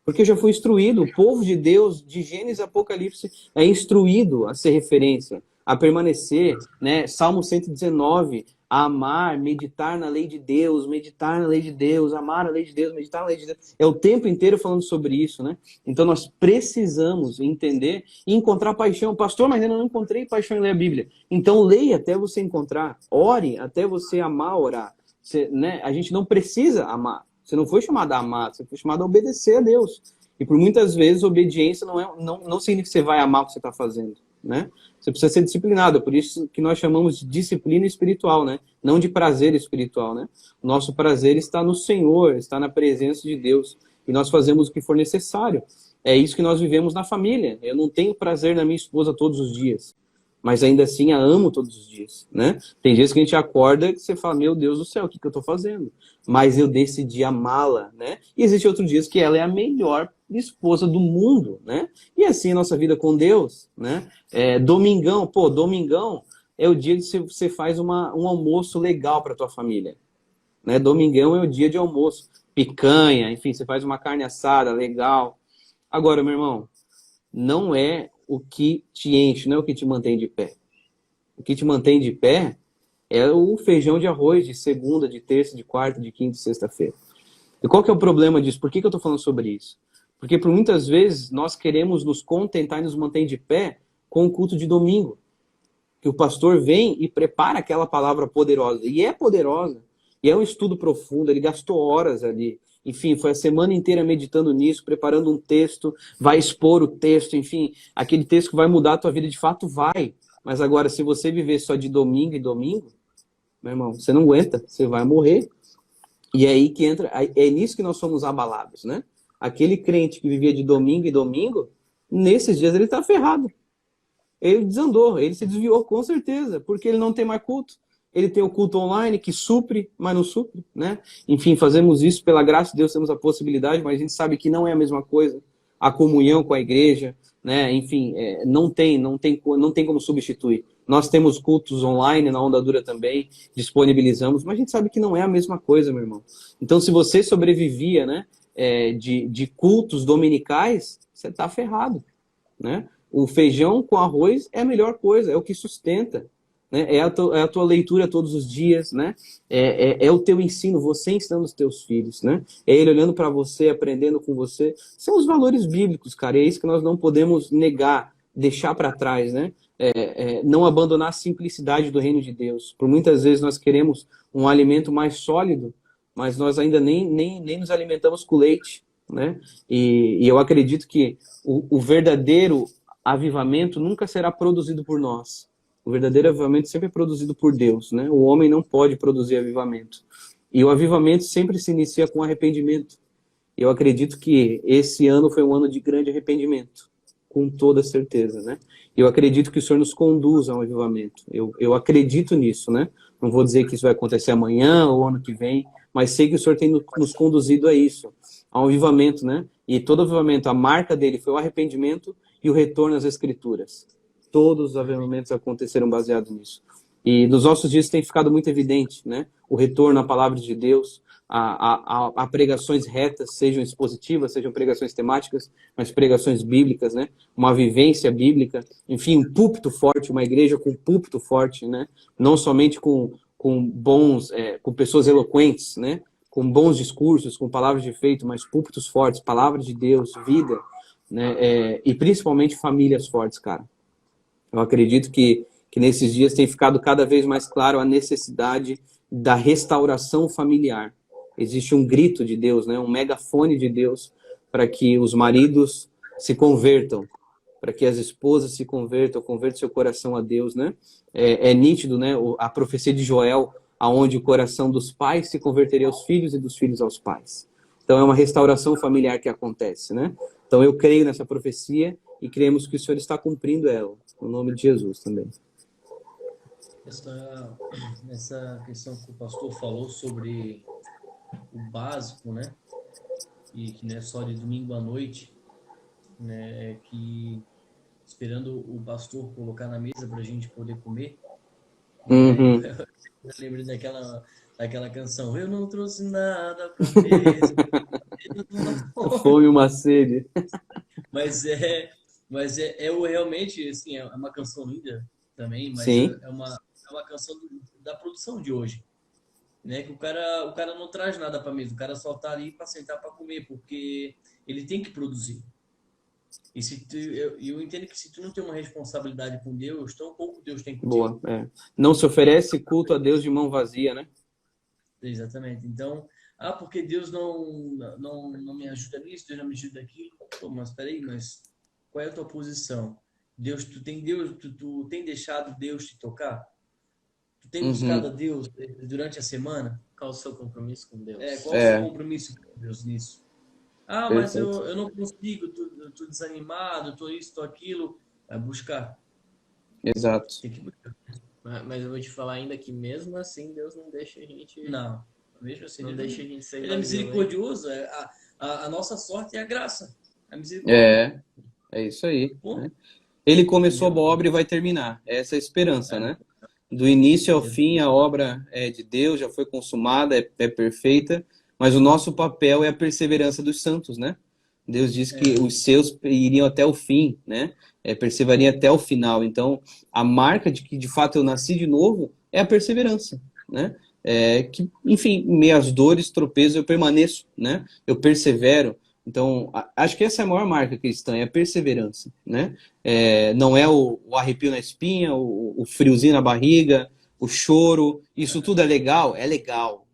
Porque eu já fui instruído, o povo de Deus, de Gênesis a Apocalipse, é instruído a ser referência, a permanecer, né? Salmo 119, a amar, meditar na lei de Deus, meditar na lei de Deus, amar a lei de Deus, meditar na lei de Deus. É o tempo inteiro falando sobre isso, né? Então nós precisamos entender e encontrar paixão. Pastor, mas ainda não encontrei paixão em ler a Bíblia. Então leia até você encontrar. Ore até você amar orar. Você, né? A gente não precisa amar. Você não foi chamado a amar, você foi chamado a obedecer a Dedeus. E por muitas vezes, obediência não significa que você vai amar o que você está fazendo, né? Você precisa ser disciplinado, por isso que nós chamamos de disciplina espiritual, né? Não de prazer espiritual, né? O nosso prazer está no Senhor, está na presença de Deus. E nós fazemos o que for necessário. É isso que nós vivemos na família. Eu não tenho prazer na minha esposa todos os dias, mas ainda assim a amo todos os dias, né? Tem dias que a gente acorda e você fala, meu Deus do céu, o que eu estou fazendo? Mas eu decidi amá-la, né? E existe outros dias que ela é a melhor esposa do mundo, né? E assim a nossa vida com Deus, né? Domingão é o dia que você faz um almoço legal para tua família, né? Domingão é o dia de almoço, picanha, enfim, você faz uma carne assada legal. Agora, meu irmão, não é o que te enche, não é o que te mantém de pé. O que te mantém de pé é o feijão de arroz de segunda, de terça, de quarta, de quinta e sexta-feira. E qual que é o problema disso? Por que eu estou falando sobre isso? Porque por muitas vezes nós queremos nos contentar e nos manter de pé com o culto de domingo. Que o pastor vem e prepara aquela palavra poderosa. E é poderosa. E é um estudo profundo. Ele gastou horas ali. Enfim, foi a semana inteira meditando nisso, preparando um texto, vai expor o texto, enfim, aquele texto que vai mudar a tua vida de fato, vai. Mas agora, se você viver só de domingo em domingo, meu irmão, você não aguenta, você vai morrer. E é aí que entra, é nisso que nós somos abalados, né? Aquele crente que vivia de domingo em domingo, nesses dias ele está ferrado. Ele desandou, ele se desviou com certeza, porque ele não tem mais culto. Ele tem o culto online que supre, mas não supre, né? Enfim, fazemos isso pela graça de Deus, temos a possibilidade, mas a gente sabe que não é a mesma coisa. A comunhão com a igreja, né? Enfim, não tem como substituir. Nós temos cultos online na Onda Dura também, disponibilizamos, mas a gente sabe que não é a mesma coisa, meu irmão. Então, se você sobrevivia, né, de cultos dominicais, você está ferrado, né? O feijão com arroz é a melhor coisa, é o que sustenta. Né? É a tua leitura todos os dias, né? É o teu ensino, você ensinando os teus filhos, né? É ele olhando para você, aprendendo com você. São os valores bíblicos, cara, e é isso que nós não podemos negar, deixar para trás, né? Não abandonar a simplicidade do reino de Deus. Por muitas vezes nós queremos um alimento mais sólido, mas nós ainda nem nos alimentamos com leite, né? E eu acredito que o verdadeiro avivamento nunca será produzido por nós. O verdadeiro avivamento sempre é produzido por Deus, né? O homem não pode produzir avivamento. E o avivamento sempre se inicia com arrependimento. Eu acredito que esse ano foi um ano de grande arrependimento, com toda certeza, né? Eu acredito que o Senhor nos conduz ao avivamento. Eu acredito nisso, né? Não vou dizer que isso vai acontecer amanhã ou ano que vem, mas sei que o Senhor tem nos conduzido a isso, ao avivamento, né? E todo avivamento, a marca dele foi o arrependimento e o retorno às Escrituras. Todos os avivamentos aconteceram baseados nisso. E nos nossos dias tem ficado muito evidente, né? O retorno à palavra de Deus, a pregações retas, sejam expositivas, sejam pregações temáticas, mas pregações bíblicas, né? Uma vivência bíblica, enfim, um púlpito forte, uma igreja com púlpito forte, né? Não somente com bons, com pessoas eloquentes, né? Com bons discursos, com palavras de efeito, mas púlpitos fortes, palavra de Deus, vida, né? E principalmente famílias fortes, cara. Eu acredito que nesses dias tem ficado cada vez mais claro a necessidade da restauração familiar. Existe um grito de Deus, né? Um megafone de Deus para que os maridos se convertam, para que as esposas se convertam seu coração a Deus, né? É nítido, né? A profecia de Joel, aonde o coração dos pais se converteria aos filhos e dos filhos aos pais. Então é uma restauração familiar que acontece, né? Então eu creio nessa profecia e cremos que o Senhor está cumprindo ela, no nome de Jesus também. Essa questão que o pastor falou sobre o básico, né? E que não é só de domingo à noite, né? É que esperando o pastor colocar na mesa para a gente poder comer. Uhum. Eu lembrei daquela canção. Eu não trouxe nada para mesa. Fome e uma sede. Mas realmente, assim, é uma canção linda também, mas Sim. é uma canção da produção de hoje, né? Que o cara não traz nada para mesa, o cara só tá ali para sentar para comer, porque ele tem que produzir. E eu entendo que se tu não tem uma responsabilidade com Deus, tão pouco Deus tem contigo. Boa, Não se oferece culto a Deus de mão vazia, né? Exatamente. Então, porque Deus não me ajuda nisso, Deus não me ajuda aquilo. Pô, mas peraí, mas qual é a tua posição? Tu tem deixado Deus te tocar? Tu tem buscado a Deus durante a semana? Qual o seu compromisso com Deus? Qual o seu compromisso com Deus nisso? Mas eu não consigo, tô desanimado, tô isso, tô aquilo. Vai buscar. Exato. Tem que buscar. Mas eu vou te falar ainda que mesmo assim Deus não deixa a gente... Não, mesmo assim. Não deixa a gente ser Ele é misericordioso. A nossa sorte é a graça. A misericórdia. É isso aí. Né? Ele começou a boa obra e vai terminar. Essa é a esperança, né? Do início ao fim, a obra é de Deus, já foi consumada, é perfeita, mas o nosso papel é a perseverança dos santos, né? Deus disse que os seus iriam até o fim, né? Perseveriam até o final. Então, a marca de que, de fato, eu nasci de novo é a perseverança, né? Que, enfim, em meio às dores, tropeços, eu permaneço, né? Eu persevero. Então, acho que essa é a maior marca cristã, é a perseverança, né? Não é o arrepio na espinha, o friozinho na barriga, o choro. Isso tudo é legal,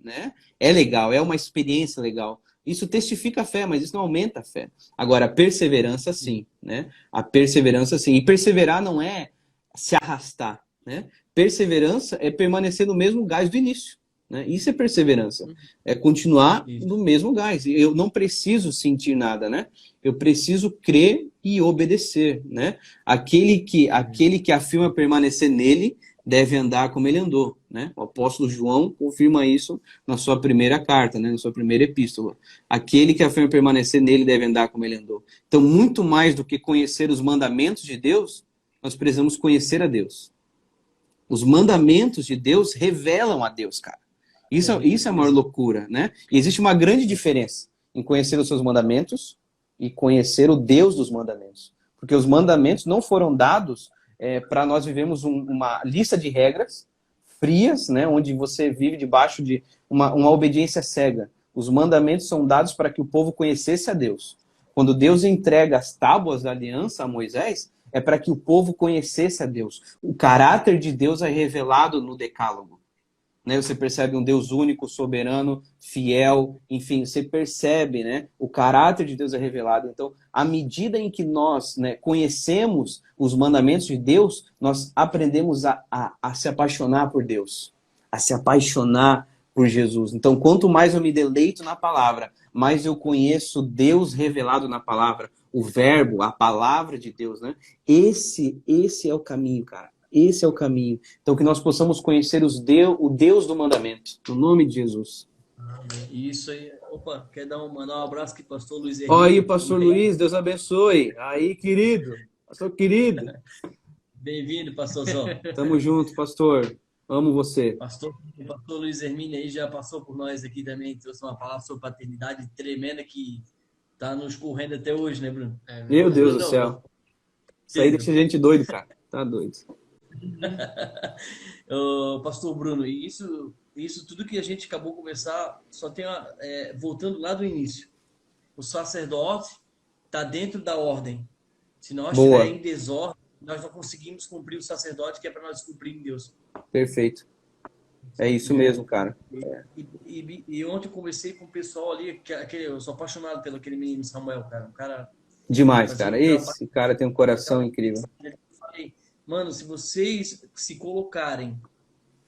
né? É legal, é uma experiência legal. Isso testifica a fé, mas isso não aumenta a fé. Agora, a perseverança, sim, né? A perseverança, sim. E perseverar não é se arrastar, né? Perseverança é permanecer no mesmo gás do início. Né? Isso é perseverança. É continuar no mesmo gás. Eu não preciso sentir nada, né? Eu preciso crer e obedecer, né? Aquele que afirma permanecer nele deve andar como ele andou, né? O apóstolo João confirma isso na sua primeira carta, né? Na sua primeira epístola. Aquele que afirma permanecer nele deve andar como ele andou. Então, muito mais do que conhecer os mandamentos de Deus, nós precisamos conhecer a Deus. Os mandamentos de Deus revelam a Deus, cara. Isso é a maior loucura, né? E existe uma grande diferença em conhecer os seus mandamentos e conhecer o Deus dos mandamentos. Porque os mandamentos não foram dados para nós vivermos uma lista de regras frias, né? Onde você vive debaixo de uma obediência cega. Os mandamentos são dados para que o povo conhecesse a Deus. Quando Deus entrega as tábuas da aliança a Moisés, é para que o povo conhecesse a Deus. O caráter de Deus é revelado no decálogo. né? Você percebe um Deus único, soberano, fiel, enfim, você percebe, né? O caráter de Deus é revelado. Então, à medida em que nós, né, conhecemos os mandamentos de Deus, nós aprendemos a se apaixonar por Deus, a se apaixonar por Jesus. Então, quanto mais eu me deleito na palavra, mais eu conheço Deus revelado na palavra, o verbo, a palavra de Deus, né? Esse é o caminho, cara. Esse é o caminho. Então, que nós possamos conhecer o Deus do mandamento. No nome de Jesus. Isso aí. Opa, mandar um abraço aqui, pastor Luiz Henrique. Olha aí, pastor Luiz, Deus abençoe. Aí, querido. Pastor querido. Bem-vindo, pastorzão. Tamo junto, pastor. Amo você. O pastor Luiz Hermínio aí já passou por nós aqui também, trouxe uma palavra sobre paternidade tremenda que tá nos correndo até hoje, né, Bruno? Meu Deus do céu. Isso aí deixa a gente doido, cara. Tá doido. Pastor Bruno, e isso tudo que a gente acabou de conversar, só tem voltando lá do início. O sacerdote está dentro da ordem. Se nós estivermos em desordem, nós não conseguimos cumprir o sacerdote que é para nós cumprir em Deus. Perfeito. É isso mesmo, cara. E ontem eu conversei com o pessoal ali, eu sou apaixonado pelo aquele menino Samuel, cara. Um cara demais, cara. Esse cara tem um coração incrível. Eu falei, mano, se vocês se colocarem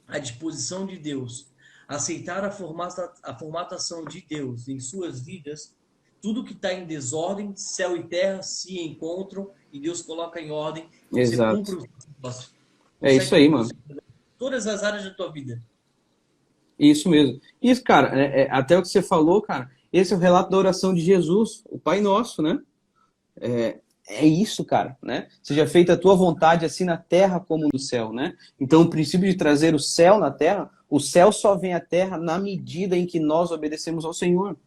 à disposição de Deus, aceitar a formatação de Deus em suas vidas, tudo que está em desordem, céu e terra se encontram e Deus coloca em ordem. Exato. Você cumpre o negócio. É isso aí, mano. Todas as áreas da tua vida. Isso mesmo. Isso, cara, até o que você falou, cara, esse é o relato da oração de Jesus, o Pai Nosso, né? É isso, cara, né? Seja feita a tua vontade, assim na terra como no céu, né? Então, o princípio de trazer o céu na terra, o céu só vem à terra na medida em que nós obedecemos ao Senhor.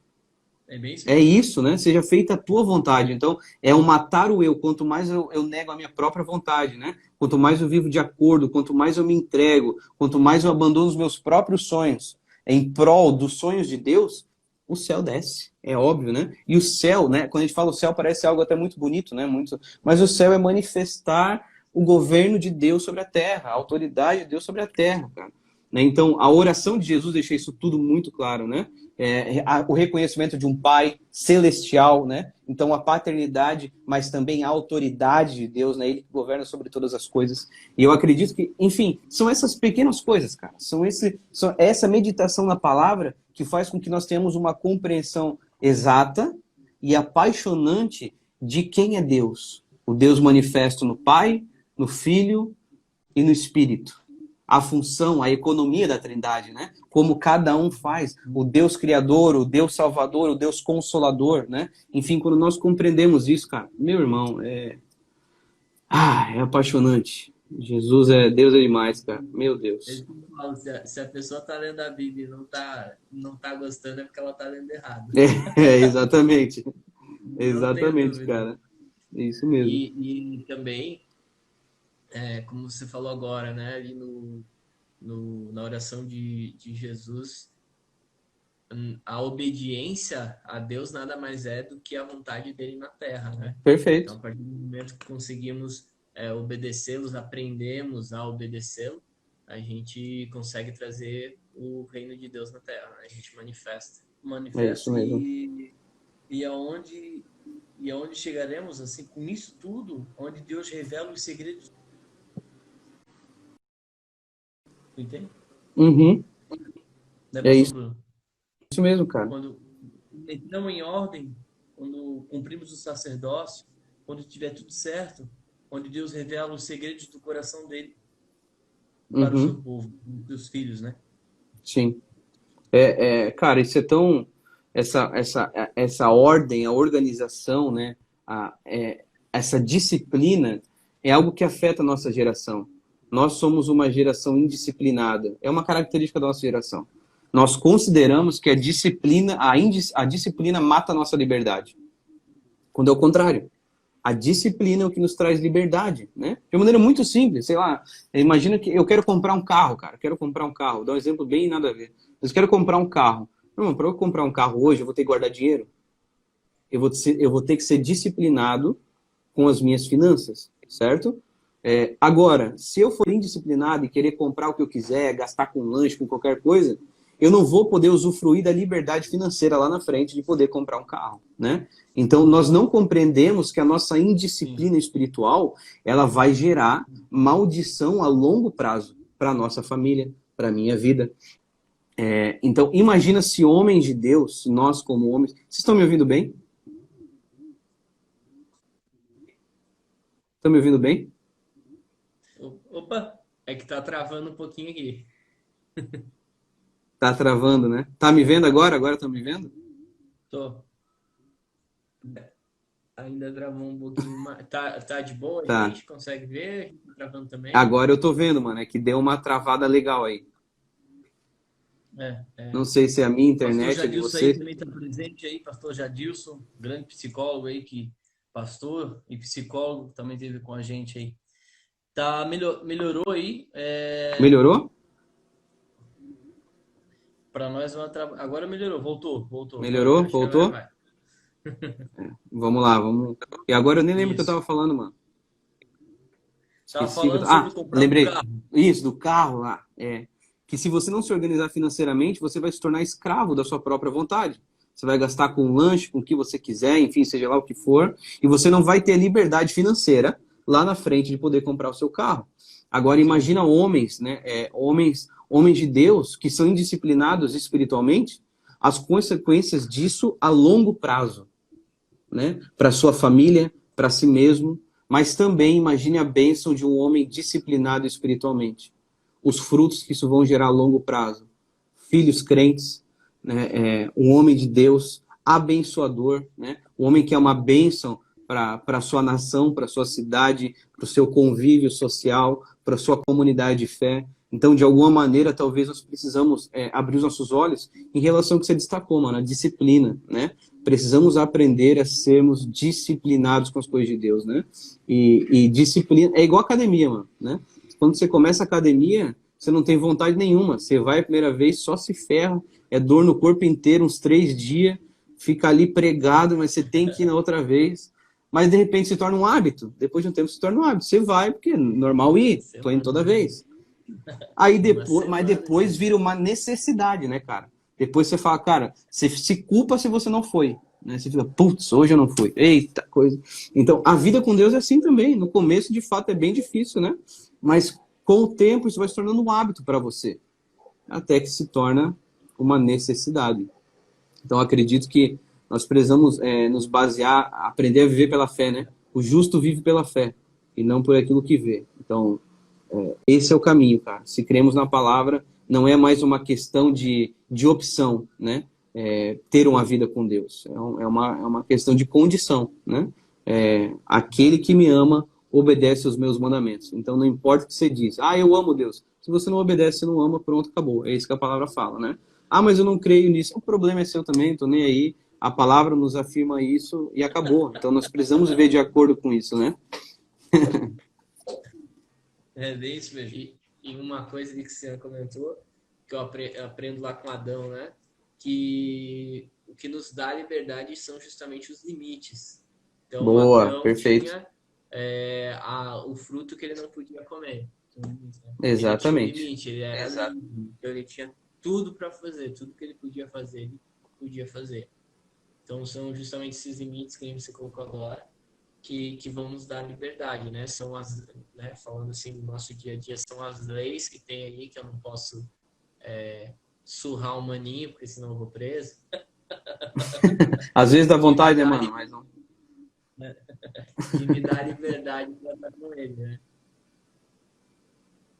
É isso, né? Seja feita a tua vontade. Então, é o matar o eu. Quanto mais eu nego a minha própria vontade, né? Quanto mais eu vivo de acordo, quanto mais eu me entrego, quanto mais eu abandono os meus próprios sonhos em prol dos sonhos de Deus, o céu desce. É óbvio, né? E o céu, né? Quando a gente fala o céu, parece algo até muito bonito, né? Mas o céu é manifestar o governo de Deus sobre a terra, a autoridade de Deus sobre a terra, cara. Então, a oração de Jesus deixa isso tudo muito claro, né? O reconhecimento de um Pai celestial, né? Então, a paternidade, mas também a autoridade de Deus, né? Ele que governa sobre todas as coisas. E eu acredito que, enfim, são essas pequenas coisas, cara. São essa meditação na palavra que faz com que nós tenhamos uma compreensão exata e apaixonante de quem é Deus. O Deus manifesto no Pai, no Filho e no Espírito. A função, a economia da Trindade, né? Como cada um faz. O Deus Criador, o Deus Salvador, o Deus Consolador, né? Enfim, quando nós compreendemos isso, cara, meu irmão, é apaixonante. Jesus Deus é demais, cara. Meu Deus. Se a pessoa tá lendo a Bíblia e não tá gostando, é porque ela tá lendo errado. Exatamente. Exatamente, cara. Isso mesmo. E também, como você falou agora, né, ali na oração de Jesus, a obediência a Deus nada mais é do que a vontade dele na terra, né? Perfeito. Então, a partir do momento que conseguimos obedecê-los, aprendemos a obedecê-lo, a gente consegue trazer o reino de Deus na terra, né? A gente manifesta. É isso mesmo. E aonde chegaremos, assim, com isso tudo, onde Deus revela os segredos. Entende? Uhum. É isso. Isso mesmo, cara. Quando entramos em ordem, quando cumprimos o sacerdócio, quando tiver tudo certo, onde Deus revela os segredos do coração dele para o seu povo, para os filhos, né? Sim. Cara, isso é tão... Essa ordem, a organização, né? Essa disciplina é algo que afeta a nossa geração. Nós somos uma geração indisciplinada. É uma característica da nossa geração. Nós consideramos que a disciplina mata a nossa liberdade. Quando é o contrário. A disciplina é o que nos traz liberdade, né? De uma maneira muito simples, sei lá. Imagina que eu quero comprar um carro, cara. Quero comprar um carro. Vou dar um exemplo bem nada a ver. Eu quero comprar um carro. Não, para eu comprar um carro hoje, eu vou ter que guardar dinheiro. Eu vou ter que ser disciplinado com as minhas finanças, certo? Agora, se eu for indisciplinado e querer comprar o que eu quiser, gastar com lanche, com qualquer coisa, eu não vou poder usufruir da liberdade financeira lá na frente de poder comprar um carro, né? Então, nós não compreendemos que a nossa indisciplina espiritual, ela vai gerar maldição a longo prazo para a nossa família, para a minha vida. Então, imagina se homens de Deus, nós como homens... Vocês estão me ouvindo bem? Estão me ouvindo bem? Opa, é que tá travando um pouquinho aqui. Tá travando, né? Tá me vendo agora? Agora tá me vendo? Tô. Ainda travou um pouquinho mais. Tá de boa, Tá. gente? Consegue ver? Tá travando também? Agora eu tô vendo, mano. É que deu uma travada legal aí. É. Não sei se é a minha Pastor internet, é de Jadilson aí você. também está presente aí, pastor Jadilson, grande psicólogo aí, pastor e psicólogo, também esteve com a gente aí. Melhorou aí. Melhorou? Para nós, agora melhorou, voltou. Melhorou? Acho que agora Voltou? vai. Vamos lá, vamos. E agora eu nem lembro o que eu Isso. tava falando, mano. Tava Esqueci. falando sobre comprar um Lembrei. carro. Isso, do carro lá. Que se você não se organizar financeiramente, você vai se tornar escravo da sua própria vontade. Você vai gastar com lanche, com o que você quiser, enfim, seja lá o que for, e você não vai ter liberdade financeira lá na frente de poder comprar o seu carro. Agora imagina homens, né? Homens de Deus que são indisciplinados espiritualmente, as consequências disso a longo prazo, né? Para sua família, para si mesmo, mas também imagine a bênção de um homem disciplinado espiritualmente. Os frutos que isso vão gerar a longo prazo. Filhos crentes, né? Um homem de Deus abençoador, né? Um homem que é uma bênção para a sua nação, para a sua cidade, para o seu convívio social, para a sua comunidade de fé. Então, de alguma maneira, talvez nós precisamos abrir os nossos olhos em relação ao que você destacou, mano, a disciplina, né? Precisamos aprender a sermos disciplinados com as coisas de Deus, né? E disciplina é igual academia, mano, né? Quando você começa a academia, você não tem vontade nenhuma. Você vai a primeira vez, só se ferra, é dor no corpo inteiro, uns 3 dias, fica ali pregado, mas você tem que ir na outra vez. Mas de repente se torna um hábito. Depois de um tempo se torna um hábito. Você vai, porque é normal ir, tô indo toda vez. Aí depois, mas depois vira uma necessidade, né, cara? Depois você fala, cara, você se culpa se você não foi. Né? Você fica, putz, hoje eu não fui. Eita, coisa. Então, a vida com Deus é assim também. No começo, de fato, é bem difícil, né? Mas com o tempo, isso vai se tornando um hábito para você. Até que se torna uma necessidade. Então, acredito que nós precisamos nos basear, aprender a viver pela fé, né? O justo vive pela fé e não por aquilo que vê. Então, esse é o caminho, cara. Se cremos na palavra, não é mais uma questão de opção, né? Ter uma vida com Deus. É uma questão de condição, né? Aquele que me ama obedece aos meus mandamentos. Então, não importa o que você diz. Ah, eu amo Deus. Se você não obedece, você não ama, pronto, acabou. É isso que a palavra fala, né? Ah, mas eu não creio nisso. O problema é seu também, tô nem aí. A palavra nos afirma isso e acabou. Então, nós precisamos viver de acordo com isso, né? É bem isso mesmo. E uma coisa que você comentou, que eu aprendo lá com Adão, né? Que o que nos dá liberdade são justamente os limites. Então, Boa, Adão perfeito. tinha o fruto que ele não podia comer. Então, Exatamente. ele tinha um limite, ele era livre, então ele tinha tudo para fazer, tudo que ele podia fazer, ele podia fazer. Então, são justamente esses limites que você colocou agora, que vão nos dar liberdade, né? São as, né, falando assim, no nosso dia a dia, são as leis que tem aí, que eu não posso surrar um maninho, porque senão eu vou preso. Às vezes dá vontade, né, mano? Mas não. E me dá liberdade para estar com ele, né?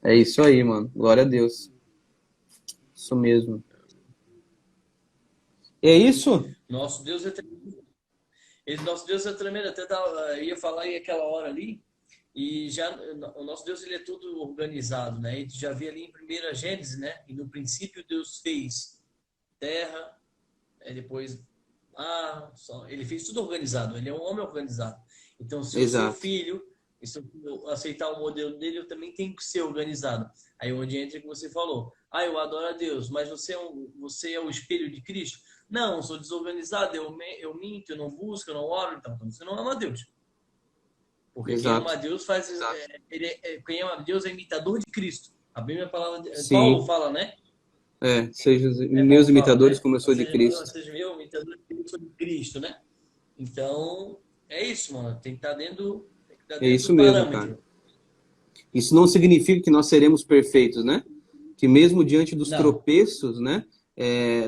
É isso aí, mano. Glória a Deus. Isso mesmo. É isso? Nosso Deus é tremendo. Nosso Deus é tremendo. Até ia falar aí aquela hora ali. E já o nosso Deus, ele é todo organizado, né? A gente já vê ali em 1 Gênesis, né? E no princípio Deus fez terra, depois ele fez tudo organizado. Ele é um homem organizado. Então, se eu sou filho, e se eu aceitar o modelo dele, eu também tenho que ser organizado. Aí onde entra o que você falou. Eu adoro a Deus, mas você é o espelho de Cristo? Não, eu sou desorganizado, eu minto, eu não busco, eu não oro. Então você não ama a Deus. Porque Exato. quem ama a Deus faz, quem ama a Deus é imitador de Cristo. A Bíblia fala, Sim. Paulo fala, né? Sejam meus Paulo fala, imitadores né? como eu sou de Cristo. Seja meu imitador de Cristo, né? Então, é isso, mano. Tem que estar dentro, É isso do mesmo, parâmetro. cara. Isso não significa que nós seremos perfeitos, né? Que mesmo diante dos Não. tropeços, né?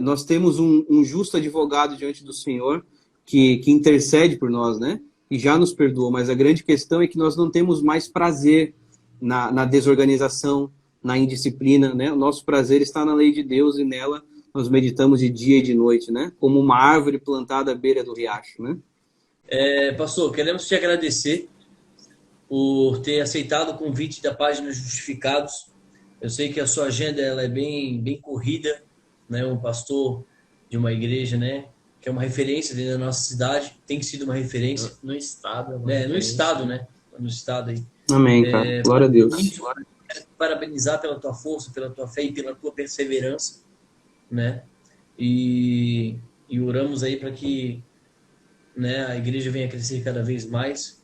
Nós temos um justo advogado diante do Senhor que intercede por nós, né? E já nos perdoou. Mas a grande questão é que nós não temos mais prazer na desorganização, na indisciplina, né? O nosso prazer está na lei de Deus e nela nós meditamos de dia e de noite, né? Como uma árvore plantada à beira do riacho, né? Pastor, queremos te agradecer por ter aceitado o convite da página Justificados. Eu sei que a sua agenda ela é bem corrida, né? Um pastor de uma igreja, né? Que é uma referência dentro da nossa cidade, tem sido uma referência. No estado. No estado, né? No estado aí. Amém, cara. Glória a Deus. Quero te parabenizar pela tua força, pela tua fé e pela tua perseverança, né? E oramos aí para que, né, a igreja venha crescer cada vez mais.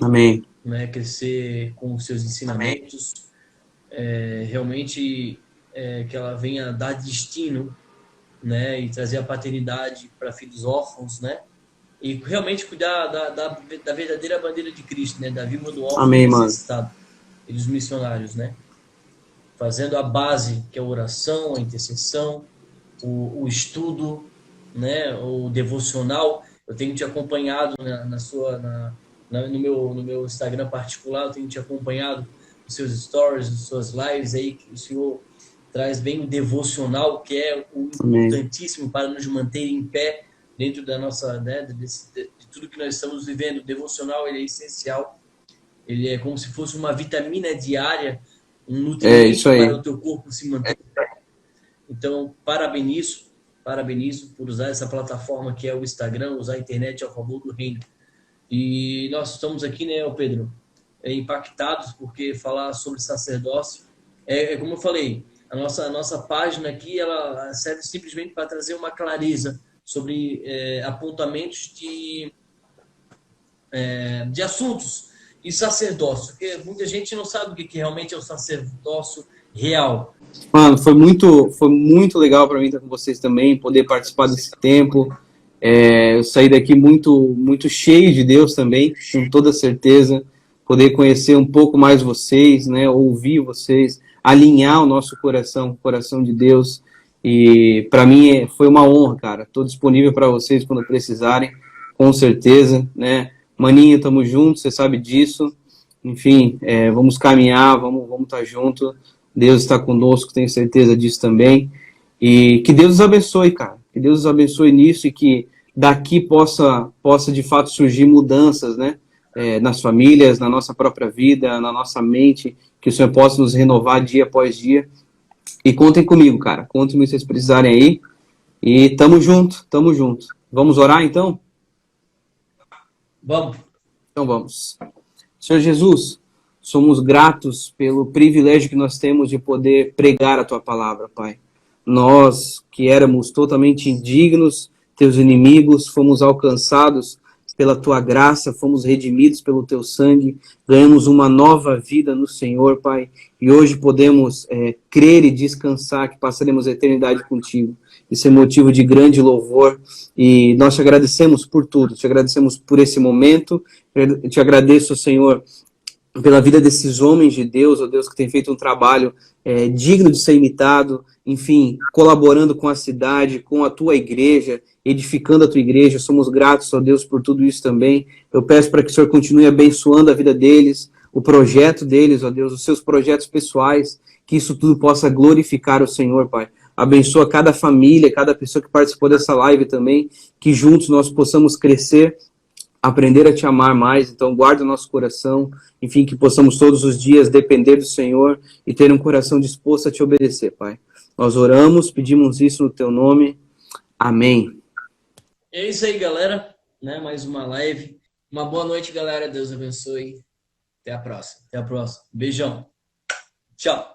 Amém. Né, crescer com os seus ensinamentos, realmente que ela venha dar destino, né, e trazer a paternidade para filhos órfãos, né, e realmente cuidar da verdadeira bandeira de Cristo, né, da viúva do órfão. Amém, necessitado e dos missionários, né, fazendo a base que é a oração, a intercessão, o estudo, né, o devocional. Eu tenho te acompanhado no meu Instagram particular, eu tenho te acompanhado os seus stories, as suas lives aí, que o senhor traz bem o devocional, que é o importantíssimo para nos manter em pé dentro da nossa, né, de tudo que nós estamos vivendo. O devocional, ele é essencial, ele é como se fosse uma vitamina diária, um nutriente para o teu corpo se manter. Então, parabenizo por usar essa plataforma que é o Instagram, usar a internet a favor do reino. E nós estamos aqui, né, Pedro, impactados, porque falar sobre sacerdócio como eu falei, a nossa página aqui, ela serve simplesmente para trazer uma clareza sobre apontamentos de assuntos e sacerdócio, porque muita gente não sabe o que realmente é o sacerdócio real. Mano, foi muito legal para mim estar com vocês também, poder participar desse tempo. Eu saí daqui muito cheio de Deus também, com toda certeza. Poder conhecer um pouco mais vocês, né? Ouvir vocês, alinhar o nosso coração com o coração de Deus. E para mim foi uma honra, cara. Estou disponível para vocês quando precisarem, com certeza, né? Maninho, tamo junto, você sabe disso. Enfim, vamos caminhar, vamos estar junto. Deus está conosco, tenho certeza disso também. E que Deus os abençoe, cara. Que Deus os abençoe nisso e que daqui possa de fato surgir mudanças, né? Nas famílias, na nossa própria vida, na nossa mente. Que o Senhor possa nos renovar dia após dia. E contem comigo, cara. Contem comigo se vocês precisarem aí. E tamo junto, tamo junto. Vamos orar, então? Vamos. Então vamos. Senhor Jesus, somos gratos pelo privilégio que nós temos de poder pregar a Tua palavra, Pai. Nós, que éramos totalmente indignos, Teus inimigos, fomos alcançados pela Tua graça, fomos redimidos pelo Teu sangue, ganhamos uma nova vida no Senhor, Pai. E hoje podemos crer e descansar que passaremos a eternidade contigo. Isso é motivo de grande louvor e nós te agradecemos por tudo, te agradecemos por esse momento, eu te agradeço, Senhor, pela vida desses homens de Deus, ó Deus, que tem feito um trabalho digno de ser imitado, enfim, colaborando com a cidade, com a tua igreja, edificando a tua igreja. Somos gratos, ó Deus, por tudo isso também. Eu peço para que o Senhor continue abençoando a vida deles, o projeto deles, ó Deus, os seus projetos pessoais, que isso tudo possa glorificar o Senhor, Pai. Abençoa cada família, cada pessoa que participou dessa live também, que juntos nós possamos crescer, aprender a te amar mais. Então guarda o nosso coração, enfim, que possamos todos os dias depender do Senhor e ter um coração disposto a te obedecer, Pai. Nós oramos, pedimos isso no teu nome. Amém. É isso aí, galera, né? Mais uma live. Uma boa noite, galera. Deus abençoe. Até a próxima. Beijão. Tchau.